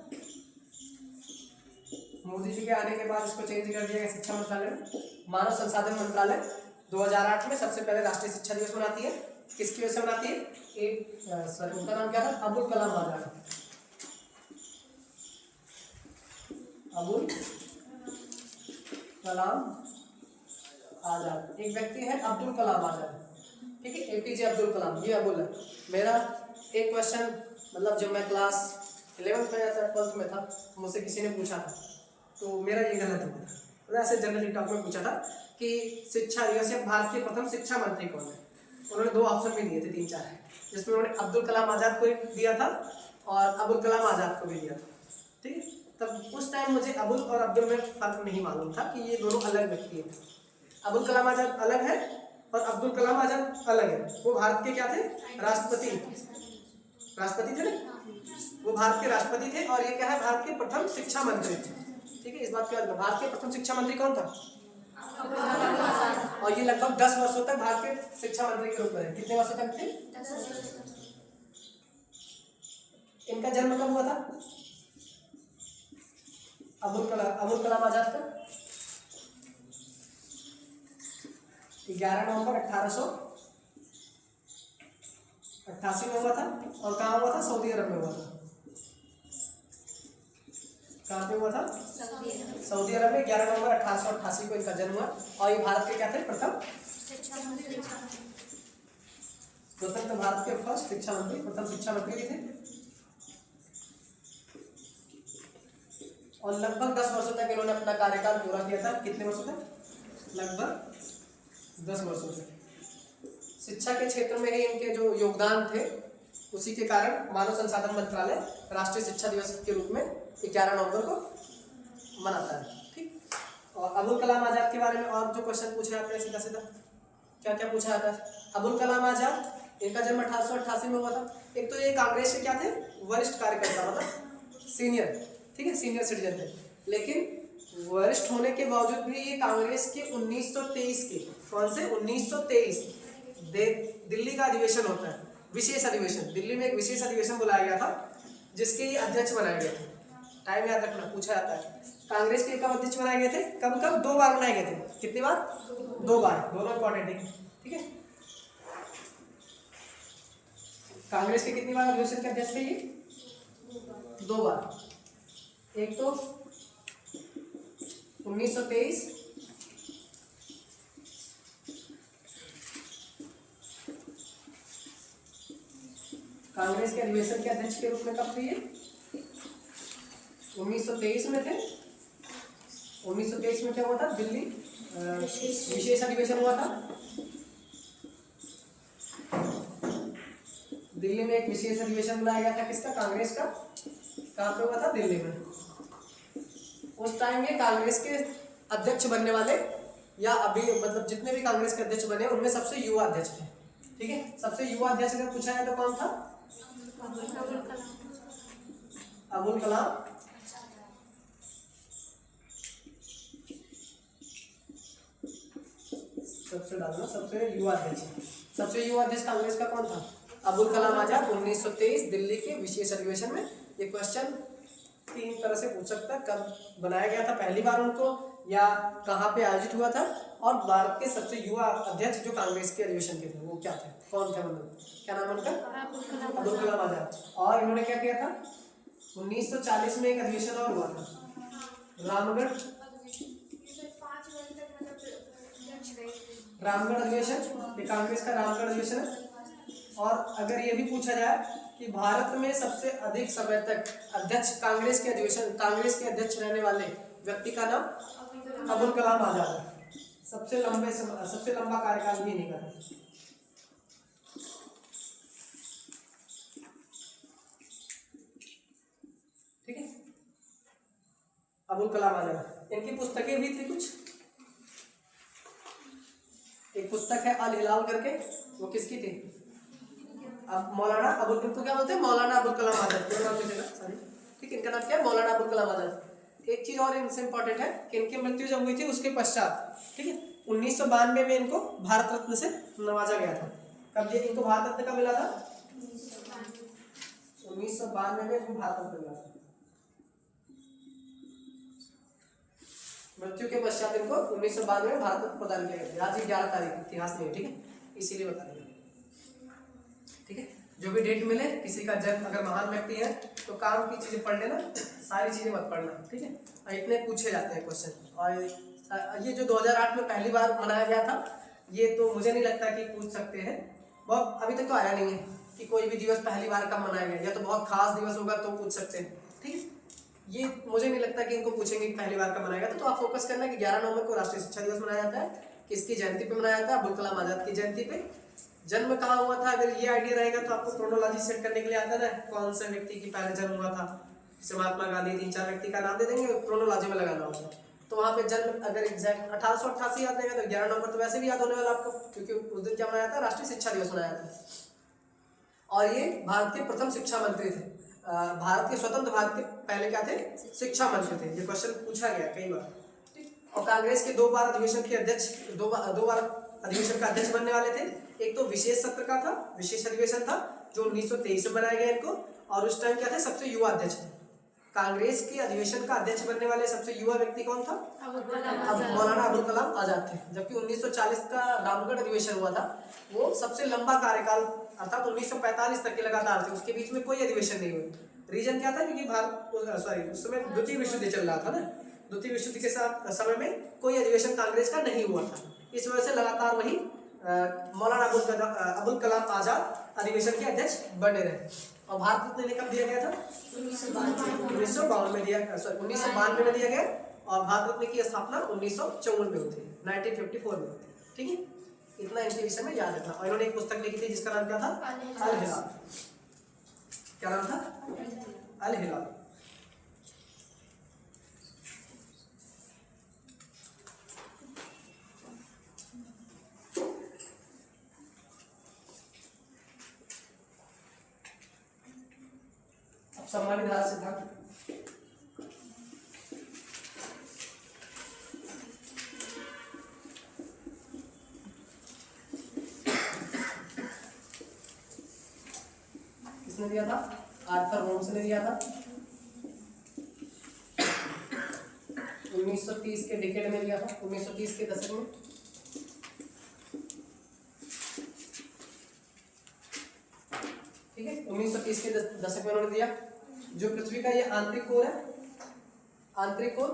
मोदी जी के आने के बाद इसको चेंज कर दिया गया शिक्षा मंत्रालय में, मानव संसाधन मंत्रालय। 2008 में सबसे पहले राष्ट्रीय शिक्षा दिवस मनाती है। किसकी वजह से मनाती है, एक सर उनका नाम क्या था, अबुल कलाम आजाद। अबुल कलाम आजाद, एक व्यक्ति है अब्दुल कलाम आजाद, ठीक है, एपीजे अब्दुल कलाम, ये अबुल है। मेरा एक क्वेश्चन मतलब जब मैं क्लास 11th में या 12th में था, मुझसे किसी ने पूछा था, तो मेरा ये गलत हुआ था। मतलब ऐसे जनरली टॉक में पूछा था कि शिक्षा दिवस या भारत के प्रथम शिक्षा मंत्री कौन है। उन्होंने 2 ऑप्शन भी दिए थे, 3-4 है, जिसमें उन्होंने अब्दुल कलाम आजाद को दिया था और अबुल कलाम आजाद को भी दिया था। ठीक है, तब उस टाइम मुझे अबुल और अब्दुल में फर्क नहीं मालूम था कि ये दोनों अलग व्यक्ति हैं। अबुल कलाम आजाद अलग है और अब्दुल कलाम आजाद अलग है। वो भारत के क्या थे, राष्ट्रपति थे ना, वो भारत के राष्ट्रपति थे। और ये क्या है, भारत के प्रथम शिक्षा मंत्री थे। ठीक है, इस बात के बाद भारत के प्रथम शिक्षा मंत्री कौन था, और ये लगभग 10 वर्षों तक भारत के शिक्षा मंत्री के रूप में। कितने वर्षों तक थे, 10 वर्ष। इनका जन्म कब हुआ था, अबुल कलाम आजाद का 11 नवंबर 1888 में हुआ था। और कहाँ हुआ था, सऊदी अरब में हुआ था। कहाँ पे हुआ था? सऊदी अरब। सऊदी अरब में 11 नवंबर 1888 को इनका जन्म हुआ। और ये भारत के क्या थे? प्रथम शिक्षा मंत्री। स्वतंत्र भारत के फर्स्ट शिक्षा मंत्री, प्रथम शिक्षा मंत्री भी थे। और लगभग 10 वर्षों तक इन्होंने अपना कार्यकाल पूरा किया था। कितने वर्षों तक? लगभग 10 वर्षों तक। शिक्षा के क्षेत्र में ही इनके जो योगदान थे, उसी के कारण मानव संसाधन मंत्रालय राष्ट्रीय शिक्षा दिवस के रूप में 11 नवंबर को मनाता है। ठीक। और अबुल कलाम आजाद के बारे में और जो क्वेश्चन पूछे जाते हैं सीधा सीधा, क्या क्या पूछा जाता है? अबुल कलाम आजाद, इनका जन्म 1888 में हुआ था। एक तो ये कांग्रेस के क्या थे? वरिष्ठ कार्यकर्ता, मतलब सीनियर, ठीक है, सीनियर सिटीजन थे। लेकिन वरिष्ठ होने के बावजूद भी ये कांग्रेस के 1923 के, कौन से? 1923 दिल्ली का अधिवेशन होता है, विशेष अधिवेशन। दिल्ली में एक विशेष अधिवेशन बुलाया गया था, जिसके ये अध्यक्ष बनाए गए थे। टाइम याद रखना, पूछा जाता है। कांग्रेस के कब अध्यक्ष बनाए गए थे? कब कब? 2 बार बनाए गए थे। कितनी बार? 2 बार। दोनों इंपॉर्टेंट है, ठीक है। कांग्रेस के कितनी बार अधिवेशन के अध्यक्ष थे ये? 2 बार। एक तो 1923 कांग्रेस के अधिवेशन के अध्यक्ष के रूप में कब थे ये? 1923 में थे। 1923 में क्या हुआ था? दिल्ली विशेष अधिवेशन हुआ था। दिल्ली में एक विशेष अधिवेशन बुलाया गया था, किसका? कांग्रेस का। कहाँ पे हुआ था? दिल्ली में। उस टाइम में कांग्रेस के अध्यक्ष बनने वाले, या अभी मतलब जितने भी कांग्रेस के अध्यक्ष बने, उनमें सबसे युवा अध्यक्ष थे। ठीक है, सबसे युवा अध्यक्ष अगर पूछा है तो कौन था? अबुल कलाम। सबसे डालना, सबसे युवा अध्यक्ष। सबसे युवा अध्यक्ष कांग्रेस का कौन था? अबुल कलाम आजाद। 1923 दिल्ली के विशेष अधिवेशन में। ये क्वेश्चन 3 तरह से पूछ सकता है। कब बनाया गया था पहली बार उनको, या कहाँ पे आयोजित हुआ था, और भारत के सबसे युवा अध्यक्ष जो कांग्रेस के अधिवेशन के थे वो क्या थे, कौन थे? मतलब क्या नाम उनका? अबुल कलाम आजाद। और इन्होंने क्या किया था? 1940 में एक अधिवेशन और हुआ था, रामगढ़ अधिवेशन। ये कांग्रेस का रामगढ़ अधिवेशन है। और अगर ये भी पूछा जाए कि भारत में सबसे अधिक समय तक अध्यक्ष कांग्रेस के अध्यक्ष रहने वाले व्यक्ति का नाम अबुल कलाम आजाद है। सबसे लंबा कार्यकाल भी नहीं कर। ठीक है, अबुल कलाम आजाद। इनकी पुस्तकें भी थी कुछ। एक पुस्तक है अल हिलाल करके, वो किसकी थी? अब मौलाना अबुल, इनको क्या बोलते हैं? मौलाना अबुल कलाम आजाद। ठीक, इनका नाम क्या है? मौलाना अबुल कलाम आजाद। एक चीज और इनसे इंपॉर्टेंट है कि इनकी मृत्यु जब हुई थी उसके पश्चात, ठीक है, 1992 में इनको भारत रत्न से नवाजा गया था। कब ये इनको भारत रत्न का मिला था? 1992 में इनको भारत रत्न मिला था। मृत्यु के पश्चात इनको 1992 में भारत रत्न प्रदान किया गया। आज 11 तारीख, इतिहास नहीं है, ठीक है, इसीलिए बता देंगे। ठीक है, जो भी डेट मिले, किसी का जन्म अगर महान व्यक्ति है तो काम की चीजें पढ़ लेना, सारी चीजें मत पढ़ना। ठीक है, और इतने पूछे जाते हैं क्वेश्चन। और ये जो 2008 में पहली बार मनाया गया था, ये तो मुझे नहीं लगता कि पूछ सकते हैं। बहुत अभी तक तो आया नहीं है कि कोई भी दिवस पहली बार कब मनाया गया, या तो बहुत खास दिवस होगा तो पूछ सकते हैं। ठीक है, ये मुझे नहीं लगता कि इनको पूछेंगे कि पहली बार कब मनाया गया। तो आप फोकस करना कि 11 नवंबर को राष्ट्रीय शिक्षा दिवस मनाया जाता है। किसकी जयंती पे मनाया जाता है? अबुल कलाम आजाद की जयंती पे। जन्म कहाँ हुआ था, अगर ये आइडिया रहेगा तो आपको क्रोनोलॉजी सेट करने के लिए आता है ना, कौन से व्यक्ति की पहले जन्म हुआ था। जैसे महात्मा गांधी, 3-4 व्यक्ति का नाम दे देंगे, क्रोनोलॉजी में लगाना होगा। तो वहाँ पे जन्म अगर एग्जैक्ट 1888 याद रहेगा तो 11 नवंबर तो वैसे भी याद होने वाला आपको, क्योंकि उस दिन क्या मनाया था? राष्ट्रीय शिक्षा दिवस मनाया था। और ये भारत के प्रथम शिक्षा मंत्री थे। भारत के स्वतंत्र भारत के पहले क्या थे? शिक्षा मंत्री थे। ये क्वेश्चन पूछा गया कई बार। और कांग्रेस के 2 बार अधिवेशन के अध्यक्ष, 2 बार अधिवेशन का अध्यक्ष बनने वाले थे। एक तो विशेष सत्र का था, विशेष अधिवेशन था जो 1923 में बनाया गया इनको। और उस टाइम क्या थे? सबसे युवा अध्यक्ष थे। कांग्रेस के अधिवेशन का अध्यक्ष बनने वाले सबसे युवा व्यक्ति कौन था? मौलाना अबुल कलाम आजाद थे। जबकि 1940 का रामगढ़ अधिवेशन हुआ था, वो सबसे लंबा कार्यकाल, अर्थात 1945 तक के लगातार थे, उसके बीच में कोई अधिवेशन नहीं हुई। रीजन क्या था, क्योंकि भारत उस समय द्वितीय विश्व युद्ध चल रहा था ना, द्वितीय विश्व युद्ध के साथ समय में कोई अधिवेशन कांग्रेस का नहीं हुआ था। इस वजह से लगातार वही मौलाना अबुल कलाम आजाद अधिवेशन के अध्यक्ष बने रहे। और भारत रत्न इन्हें कब दिया गया था? 1952 में दिया, 1992 में दिया गया। और भारत रत्न की स्थापना 1954 में होती है, 1954 में होती है। ठीक है, इतना इनके विषय में याद रखना। और इन्होंने एक पुस्तक लिखी थी जिसका नाम क्या था? अल हिलाल। क्या नाम था? अल हिलाल। सम्मानित धारा सिद्धांत, किसने दिया था? आर्थर होम्स ने दिया था। 1930 के डिकेड में दिया था, 1930 के दशक में। ठीक है, 1930 के दशक में उन्होंने दिया। जो पृथ्वी का ये आंतरिक कोर है, आंतरिक कोर,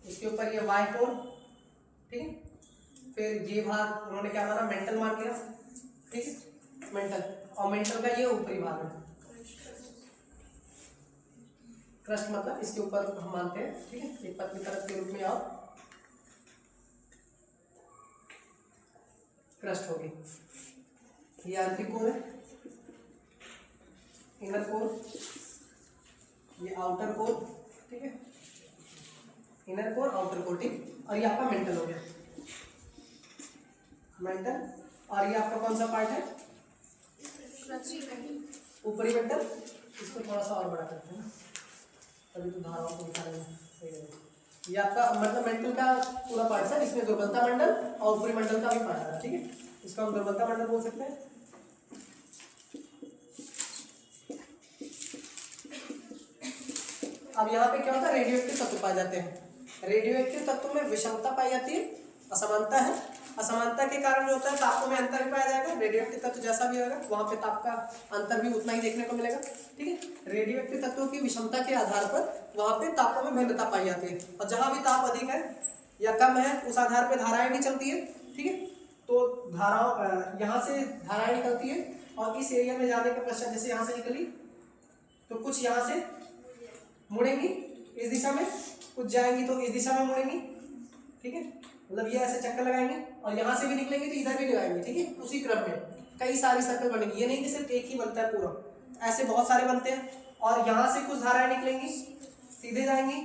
इसके ऊपर ये वाय कोर। ठीक है, फिर ये भाग उन्होंने क्या माना? मेंटल मान लिया। ठीक है, मेंटल, और मेंटल का ये ऊपरी भाग है क्रस्ट, मतलब इसके ऊपर हम मानते हैं। ठीक है, एक पतली परत के रूप में और क्रस्ट होगी। ये आंतरिक कोर है, इनर कोर, ये आउटर कोर। ठीक है, इनर कोर, आउटर कोर। ठीक, और ये आपका मेंटल हो गया, मेंटल। और ये आपका कौन सा पार्ट है? ऊपरी मेंटल। इसको थोड़ा सा और बड़ा करते हैं ना, तभी तो धाराओं को दिखा रहे हैं। ये आपका मतलब मेंटल का पूरा पार्ट है, इसमें दुर्बलता मंडल और ऊपरी मंडल का भी पार्ट है। ठीक है, इसको हम दुर्बलता मंडल बोल सकते हैं। अब यहाँ पे क्या होता है? रेडियो एक्टिव तत्व पाए जाते हैं। रेडियो एक्टिव तत्वों में विषमता पाई जाती है, असमानता है। असमानता के कारण जो होता है तापों में अंतर भी पाया जाएगा। रेडियो एक्टिव तत्व जैसा भी होगा वहाँ पे ताप का अंतर भी उतना ही देखने को मिलेगा। ठीक है, रेडियो एक्टिव तत्वों की विषमता के आधार पर वहाँ पे तापों में भिन्नता पाई जाती है। और जहाँ भी ताप अधिक है या कम है उस आधार पर धाराएं नहीं चलती है। ठीक है, तो धाराओं यहाँ से धाराएं निकलती है और इस एरिया में जाने के पश्चात जैसे यहाँ से निकली तो कुछ यहाँ से मुड़ेंगी इस दिशा में, कुछ जाएंगी तो इस दिशा में मुड़ेंगी। ठीक है, मतलब ये ऐसे चक्कर लगाएंगे और यहाँ से भी निकलेंगे तो इधर भी लगाएंगे। ठीक है, उसी क्रम में कई सारी सर्कल बनेंगी। ये नहीं कि सिर्फ एक ही बनता है पूरा, ऐसे बहुत सारे बनते हैं। और यहाँ से कुछ धाराएं निकलेंगी, सीधे जाएंगी,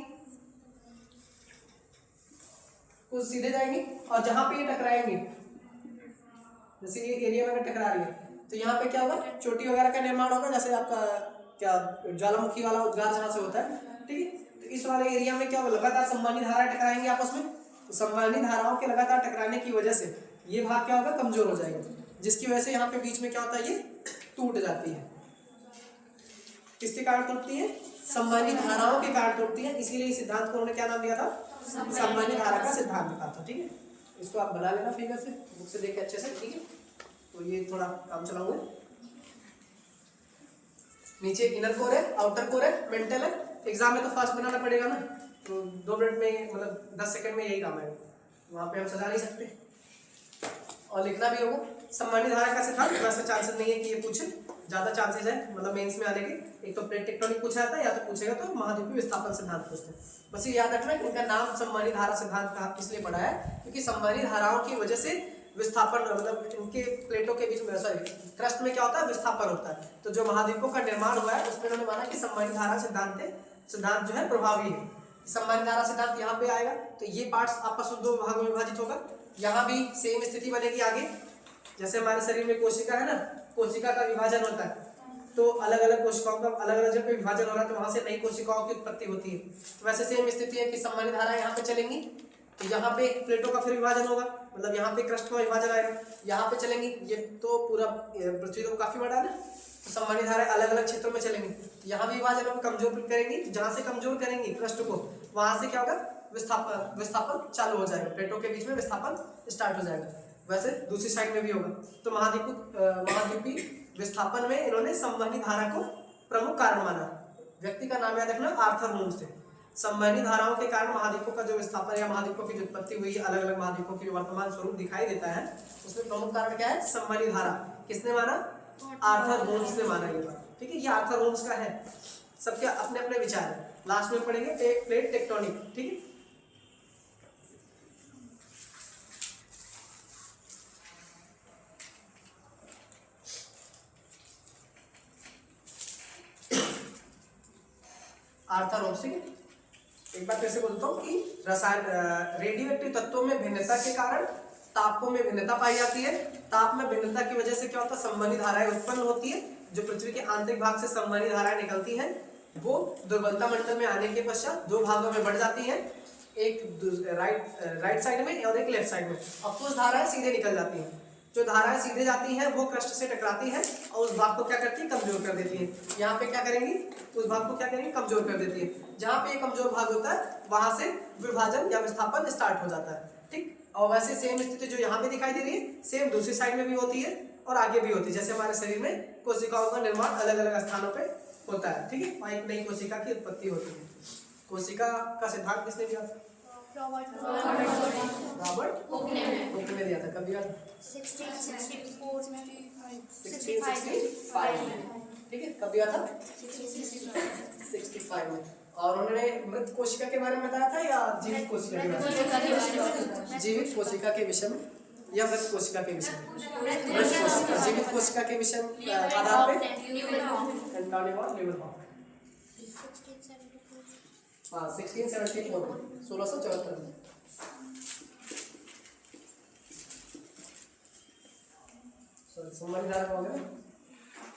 कुछ सीधे जाएंगी। और जहाँ पे ये टकराएंगे, जैसे ये एरिया में अगर टकरा रही है तो यहाँ पे क्या होगा? चोटी वगैरह का निर्माण होगा, जैसे आपका क्या ज्वालामुखी वाला उद्गार जहाँ से होता है। ठीक है, तो इस वाले एरिया में क्या होगा? लगातार संवहनी धाराएं टकराएंगी आपस में। तो संवहनी धाराओं के लगातार टकराने की वजह से ये भाग क्या होगा? कमजोर हो जाएगा, जिसकी वजह से यहाँ पे बीच में क्या होता है? ये टूट जाती है। किसके कारण टूटती है? संवहनी धाराओं के कारण टूटती है। इसीलिए इस सिद्धांत को उन्होंने क्या नाम दिया था? संवहनी धारा का सिद्धांत कहा था। ठीक है, इसको आप बना लेना फिगर से, बुक से देख के अच्छे से। ठीक है, तो ये थोड़ा काम चलाऊंगा। नीचे इनर कोर है, आउटर कोर है, मेंटल है। एग्जाम में तो फास्ट बनाना पड़ेगा ना, तो 2 मिनट में मतलब 10 सेकंड में यही काम है, वहाँ पे हम सजा नहीं सकते और लिखना भी होगा। संवहनी धारा का सिद्धांत, वैसे चांसेस नहीं है कि ये पूछे, ज़्यादा चांसेस है मतलब मेंस में आने के। एक तो प्लेट टेक्टोनिक पूछा जाता है या तो पूछेगा तो महाद्वीपीय विस्थापन सिद्धांत पूछते हैं। बस ये याद रखना, इनका नाम संवहनी धारा सिद्धांत का इसलिए पड़ा है क्योंकि संवहनी धाराओं की वजह से विस्थापन, मतलब इनके प्लेटों के बीच में, सॉरी क्रस्ट में क्या होता है? विस्थापन होता है। तो जो महाद्वीपों का निर्माण हुआ है उसमें उन्होंने माना कि संवहनी धारा सिद्धांत जो है प्रभावी है। संवहनी धारा सिद्धांत यहाँ पे आएगा तो ये पार्ट्स आपस में 2 भागों में विभाजित होगा। यहाँ भी सेम स्थिति बनेगी आगे, जैसे हमारे शरीर में कोशिका है ना, कोशिका का विभाजन होता है तो अलग अलग कोशिकाओं का अलग अलग जगह पे विभाजन हो रहा है तो वहां से नई कोशिकाओं की उत्पत्ति होती है। तो वैसे सेम स्थिति है कि संवहनी धारा यहाँ पे चलेंगी तो यहाँ पे प्लेटों का फिर विभाजन होगा, मतलब यहाँ पे क्रस्ट का विभाजन आएगा, यहाँ पे चलेंगी। ये तो पूरा पृथ्वी तो काफी बड़ा है ना, तो संवहनी धाराएं अलग अलग क्षेत्रों में चलेंगी। यहाँ भी विभाजन हम कमजोर करेंगी, जहाँ से कमजोर करेंगी क्रस्ट को वहां से क्या होगा? विस्थापन चालू हो जाएगा, प्लेटों के बीच में विस्थापन स्टार्ट हो जाएगा। वैसे दूसरी साइड में भी होगा। तो महाद्वीपीय विस्थापन में इन्होंने संवहनी धारा को प्रमुख कारण माना। व्यक्ति का नाम याद रखना, आर्थर होम्स थे। संवहनी धाराओं के कारण महाद्वीपों का जो विस्थापन या महाद्वीपों की जो उत्पत्ति हुई, अलग अलग महाद्वीपों की जो वर्तमान स्वरूप दिखाई देता है, उसमें प्रमुख कारण क्या है? संवहनी धारा। किसने माना? आर्थर होम्स ने माना ये बात। ठीक है, ये आर्थर होम्स का है। सबके अपने अपने विचार है। लास्ट में पढ़ेंगे प्लेट टेक्टोनिक। ठीक है, आर्थर होम्स। ठीक है, एक बार फिर से बोलता हूँ कि रसायन रेडियोएक्टिव तत्वों में भिन्नता के कारण तापों में भिन्नता पाई जाती है। ताप में भिन्नता की वजह से क्या होता है? संवहनी धाराएं उत्पन्न होती है। जो पृथ्वी के आंतरिक भाग से संवहनी धाराएं निकलती हैं, वो दुर्बलता मंडल में आने के पश्चात दो भागों में बढ़ जाती हैं, एक राइट साइड में और एक लेफ्ट साइड में। अब कुछ धाराएं सीधे निकल जाती हैं। जो धाराएं सीधे जाती हैं वो क्रस्ट से टकराती हैं और उस भाग को क्या करती है? कमजोर कर देती है। यहाँ पे क्या करेंगी? उस भाग को क्या करेंगी? कमजोर कर देती है। जहाँ पे कमजोर भाग होता है वहां से विभाजन या विस्थापन स्टार्ट हो जाता है। ठीक, और वैसे सेम स्थिति जो यहाँ पे दिखाई दे रही है, सेम दूसरी साइड में भी होती है और आगे भी होती है। जैसे हमारे शरीर में कोशिकाओं का निर्माण अलग अलग स्थानों पे होता है। ठीक है, और एक नई कोशिका की उत्पत्ति होती है। कोशिका का सिद्धांत किसने दिया था? रॉबर्ट हुक ने दिया था। कब दिया था? 1665 में। ठीक है, कब दिया था? 65 में। और उन्होंने मृत कोशिका के बारे में बताया था या जीवित कोशिका के बारे में? जीवित कोशिका के विषय में या मृत कोशिका के विषय में? मृत कोशिका, जीवित कोशिका के विषय में आधार पे हाँ 1674 में 1674 में। संवहनी धारा हो गया।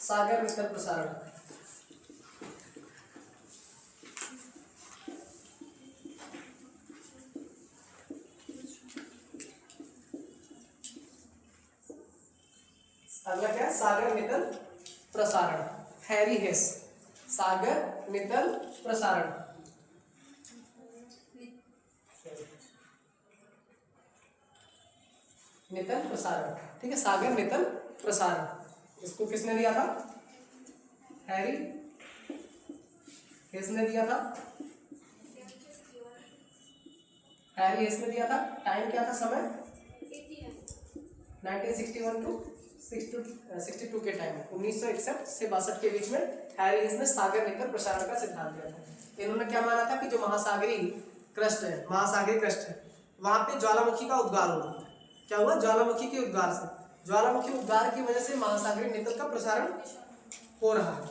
सागर निकल प्रसारण। अगला क्या है? सागर नितल प्रसारण। हैरी हेस, सागर नितल प्रसारण। नितल प्रसारण। ठीक है, सागर नितल प्रसारण। इसको किसने दिया था? हैरी हेस ने दिया था। हैरी हेस ने दिया था। टाइम क्या था? समय 1961 टू 62 के टाइम में, 1961 से 62 के बीच में हैरी हेस ने सागर निकल प्रसारण का सिद्धांत दिया था। इन्होंने क्या माना था कि जो महासागरीय क्रस्ट है, महासागरीय क्रस्ट है, वहां पे ज्वालामुखी का उद्गार होगा। क्या हुआ? ज्वालामुखी के उद्गार से, ज्वालामुखी उद्गार की वजह से महासागरीय निकल का प्रसारण हो रहा है।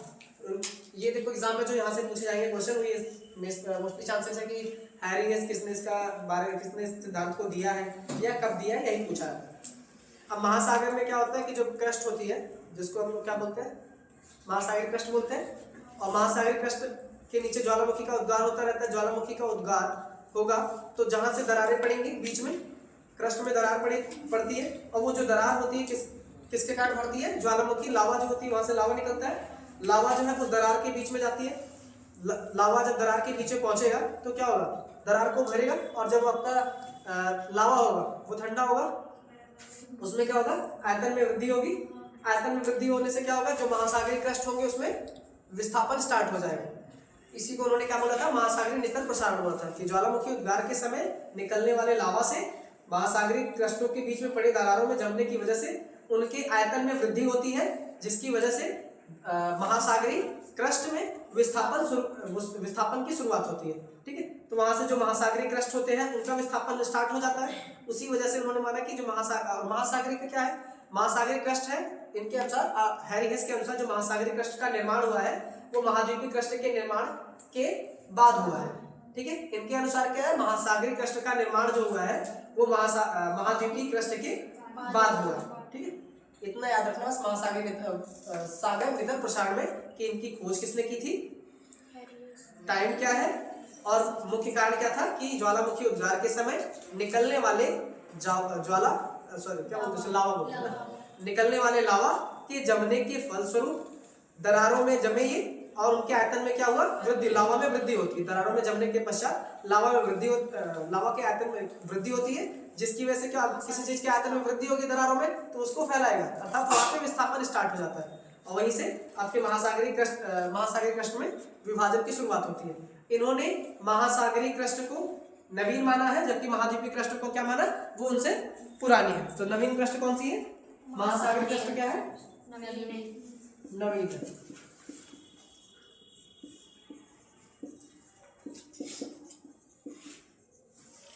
ये देखो एग्जाम में जो यहाँ से पूछे जाएंगे क्वेश्चन, ये मोस्टली चांसेस है कि हैरी हेस किसने इसका बारे में, किसने इस सिद्धांत को दिया है या कब दिया है, यही पूछा है। अब महासागर में क्या होता है कि जो क्रस्ट होती है, जिसको हम लोग क्या बोलते हैं? महासागरीय क्रस्ट बोलते हैं। और महासागरीय क्रस्ट के नीचे ज्वालामुखी का उद्गार होता रहता है। ज्वालामुखी का उद्गार होगा तो जहां से दरारें पड़ेंगी, बीच में क्रस्ट में दरार पड़ती है। और वो जो दरार होती है किसके कारण पड़ती है? ज्वालामुखी लावा जो होती है, वहां से लावा निकलता है। लावा जो है उस दरार के बीच में जाती है। लावा जब दरार के पीछे पहुंचेगा तो क्या होगा? दरार को भरेगा और जब आपका लावा होगा वो ठंडा होगा, उसमें क्या होगा? आयतन में वृद्धि होगी। आयतन में वृद्धि होने से क्या होगा? जो महासागरीय क्रस्ट होंगे उसमें विस्थापन स्टार्ट हो जाएगा। इसी को उन्होंने क्या बोला था? महासागरीय नितल प्रसारण बोला था कि ज्वालामुखी उद्गार के समय निकलने वाले लावा से महासागरीय क्रस्टों के बीच में पड़े दरारों में जमने की वजह से उनके आयतन में वृद्धि होती है, जिसकी वजह से महासागरीय क्रस्ट में विस्थापन की शुरुआत होती है। ठीक है, तो वहां से जो महासागरीय क्रस्ट होते हैं उनका विस्थापन स्टार्ट हो जाता है। उसी वजह से उन्होंने माना कि जो महासागरीय का क्या है? महासागरीय क्रस्ट है। इनके अनुसार, हैरी हेस के अनुसार, जो महासागरीय क्रस्ट का निर्माण हुआ है वो महाद्वीपीय क्रस्ट के निर्माण के बाद हुआ है। ठीक है, इनके अनुसार क्या है? महासागरीय क्रस्ट का निर्माण जो हुआ है वो महाद्वीपीय क्रस्ट के बाद हुआ है। ठीक है, इतना याद रखना सागर नितल प्रसारण में कि इनकी खोज किसने की थी, टाइम क्या है और मुख्य कारण क्या था कि ज्वालामुखी उद्गार के समय निकलने वाले लावा बोलते हैं ना, निकलने वाले लावा के जमने के फलस्वरूप दरारों में जमे ये और उनके आयतन में क्या हुआ? वृद्धि, लावा में वृद्धि होती है। दरारों में जमने के पश्चात लावा के आयतन में वृद्धि होती है, जिसकी वजह से क्या, किसी चीज के आयतन में वृद्धि होगी दरारों में तो उसको फैलाएगा, अर्थात वहां पे विस्थापन स्टार्ट हो जाता है। और वहीं से आपके महासागरीय क्रस्ट में विभाजन की शुरुआत होती है। इन्होंने महासागरीय क्रस्ट को नवीन माना है, जबकि महाद्वीपीय क्रस्ट को क्या माना, वो उनसे पुरानी है। तो नवीन क्रस्ट कौन सी है, महासागरीय क्रस्ट क्या है, नवीन है।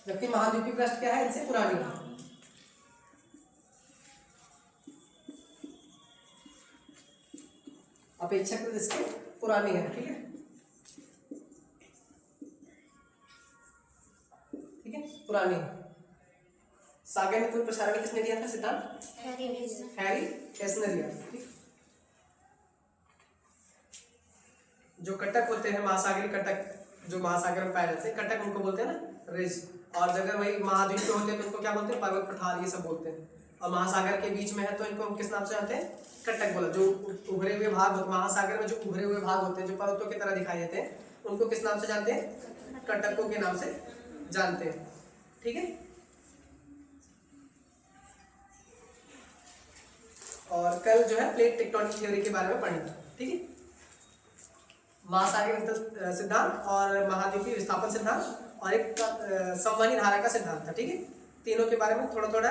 जबकि महाद्वीपीय क्रस्ट क्या है, इनसे पुरानी है। अपेक्षाकृत इसके पुरानी है। ठीक है, ठीक है, पुरानी है। सागर में कुल प्रसारण किसने दिया था सिद्धांत, हैरी हेस्नरिया। जो कटक होते हैं, महासागरीय कटक, जो महासागर में पाए जाते हैं कटक, उनको बोलते हैं ना रिज। और अगर वही महाद्वीप पे होते हैं तो उनको क्या बोलते हैं, पर्वत पठार, ये सब बोलते हैं। और महासागर के बीच में है तो इनको हम किस नाम से जानते हैं, कटक बोला। जो उभरे हुए भाग होते, महासागर में जो उभरे हुए भाग होते हैं, जो पर्वतों की तरह दिखाई देते हैं, उनको किस नाम से जानते हैं, कटकों के नाम से जानते हैं। ठीक है, और कल जो है प्लेट टेक्टोनिक थ्योरी के बारे में पढ़ेंगे। ठीक है, महासागरीय सिद्धांत और महाद्वीपीय विस्थापन सिद्धांत और एक संवहनी धारा का सिद्धांत था। ठीक है, तीनों के बारे में थोड़ा थोड़ा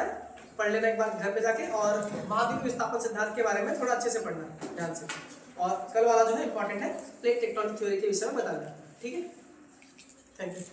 पढ़ लेना एक बार घर पे जाके, और महाद्वीपीय विस्थापन सिद्धांत के बारे में थोड़ा अच्छे से पढ़ना ध्यान से। और कल वाला जो है इंपॉर्टेंट है, प्लेट टेक्टोनिक थ्योरी के विषय में बताना। ठीक है, थैंक यू।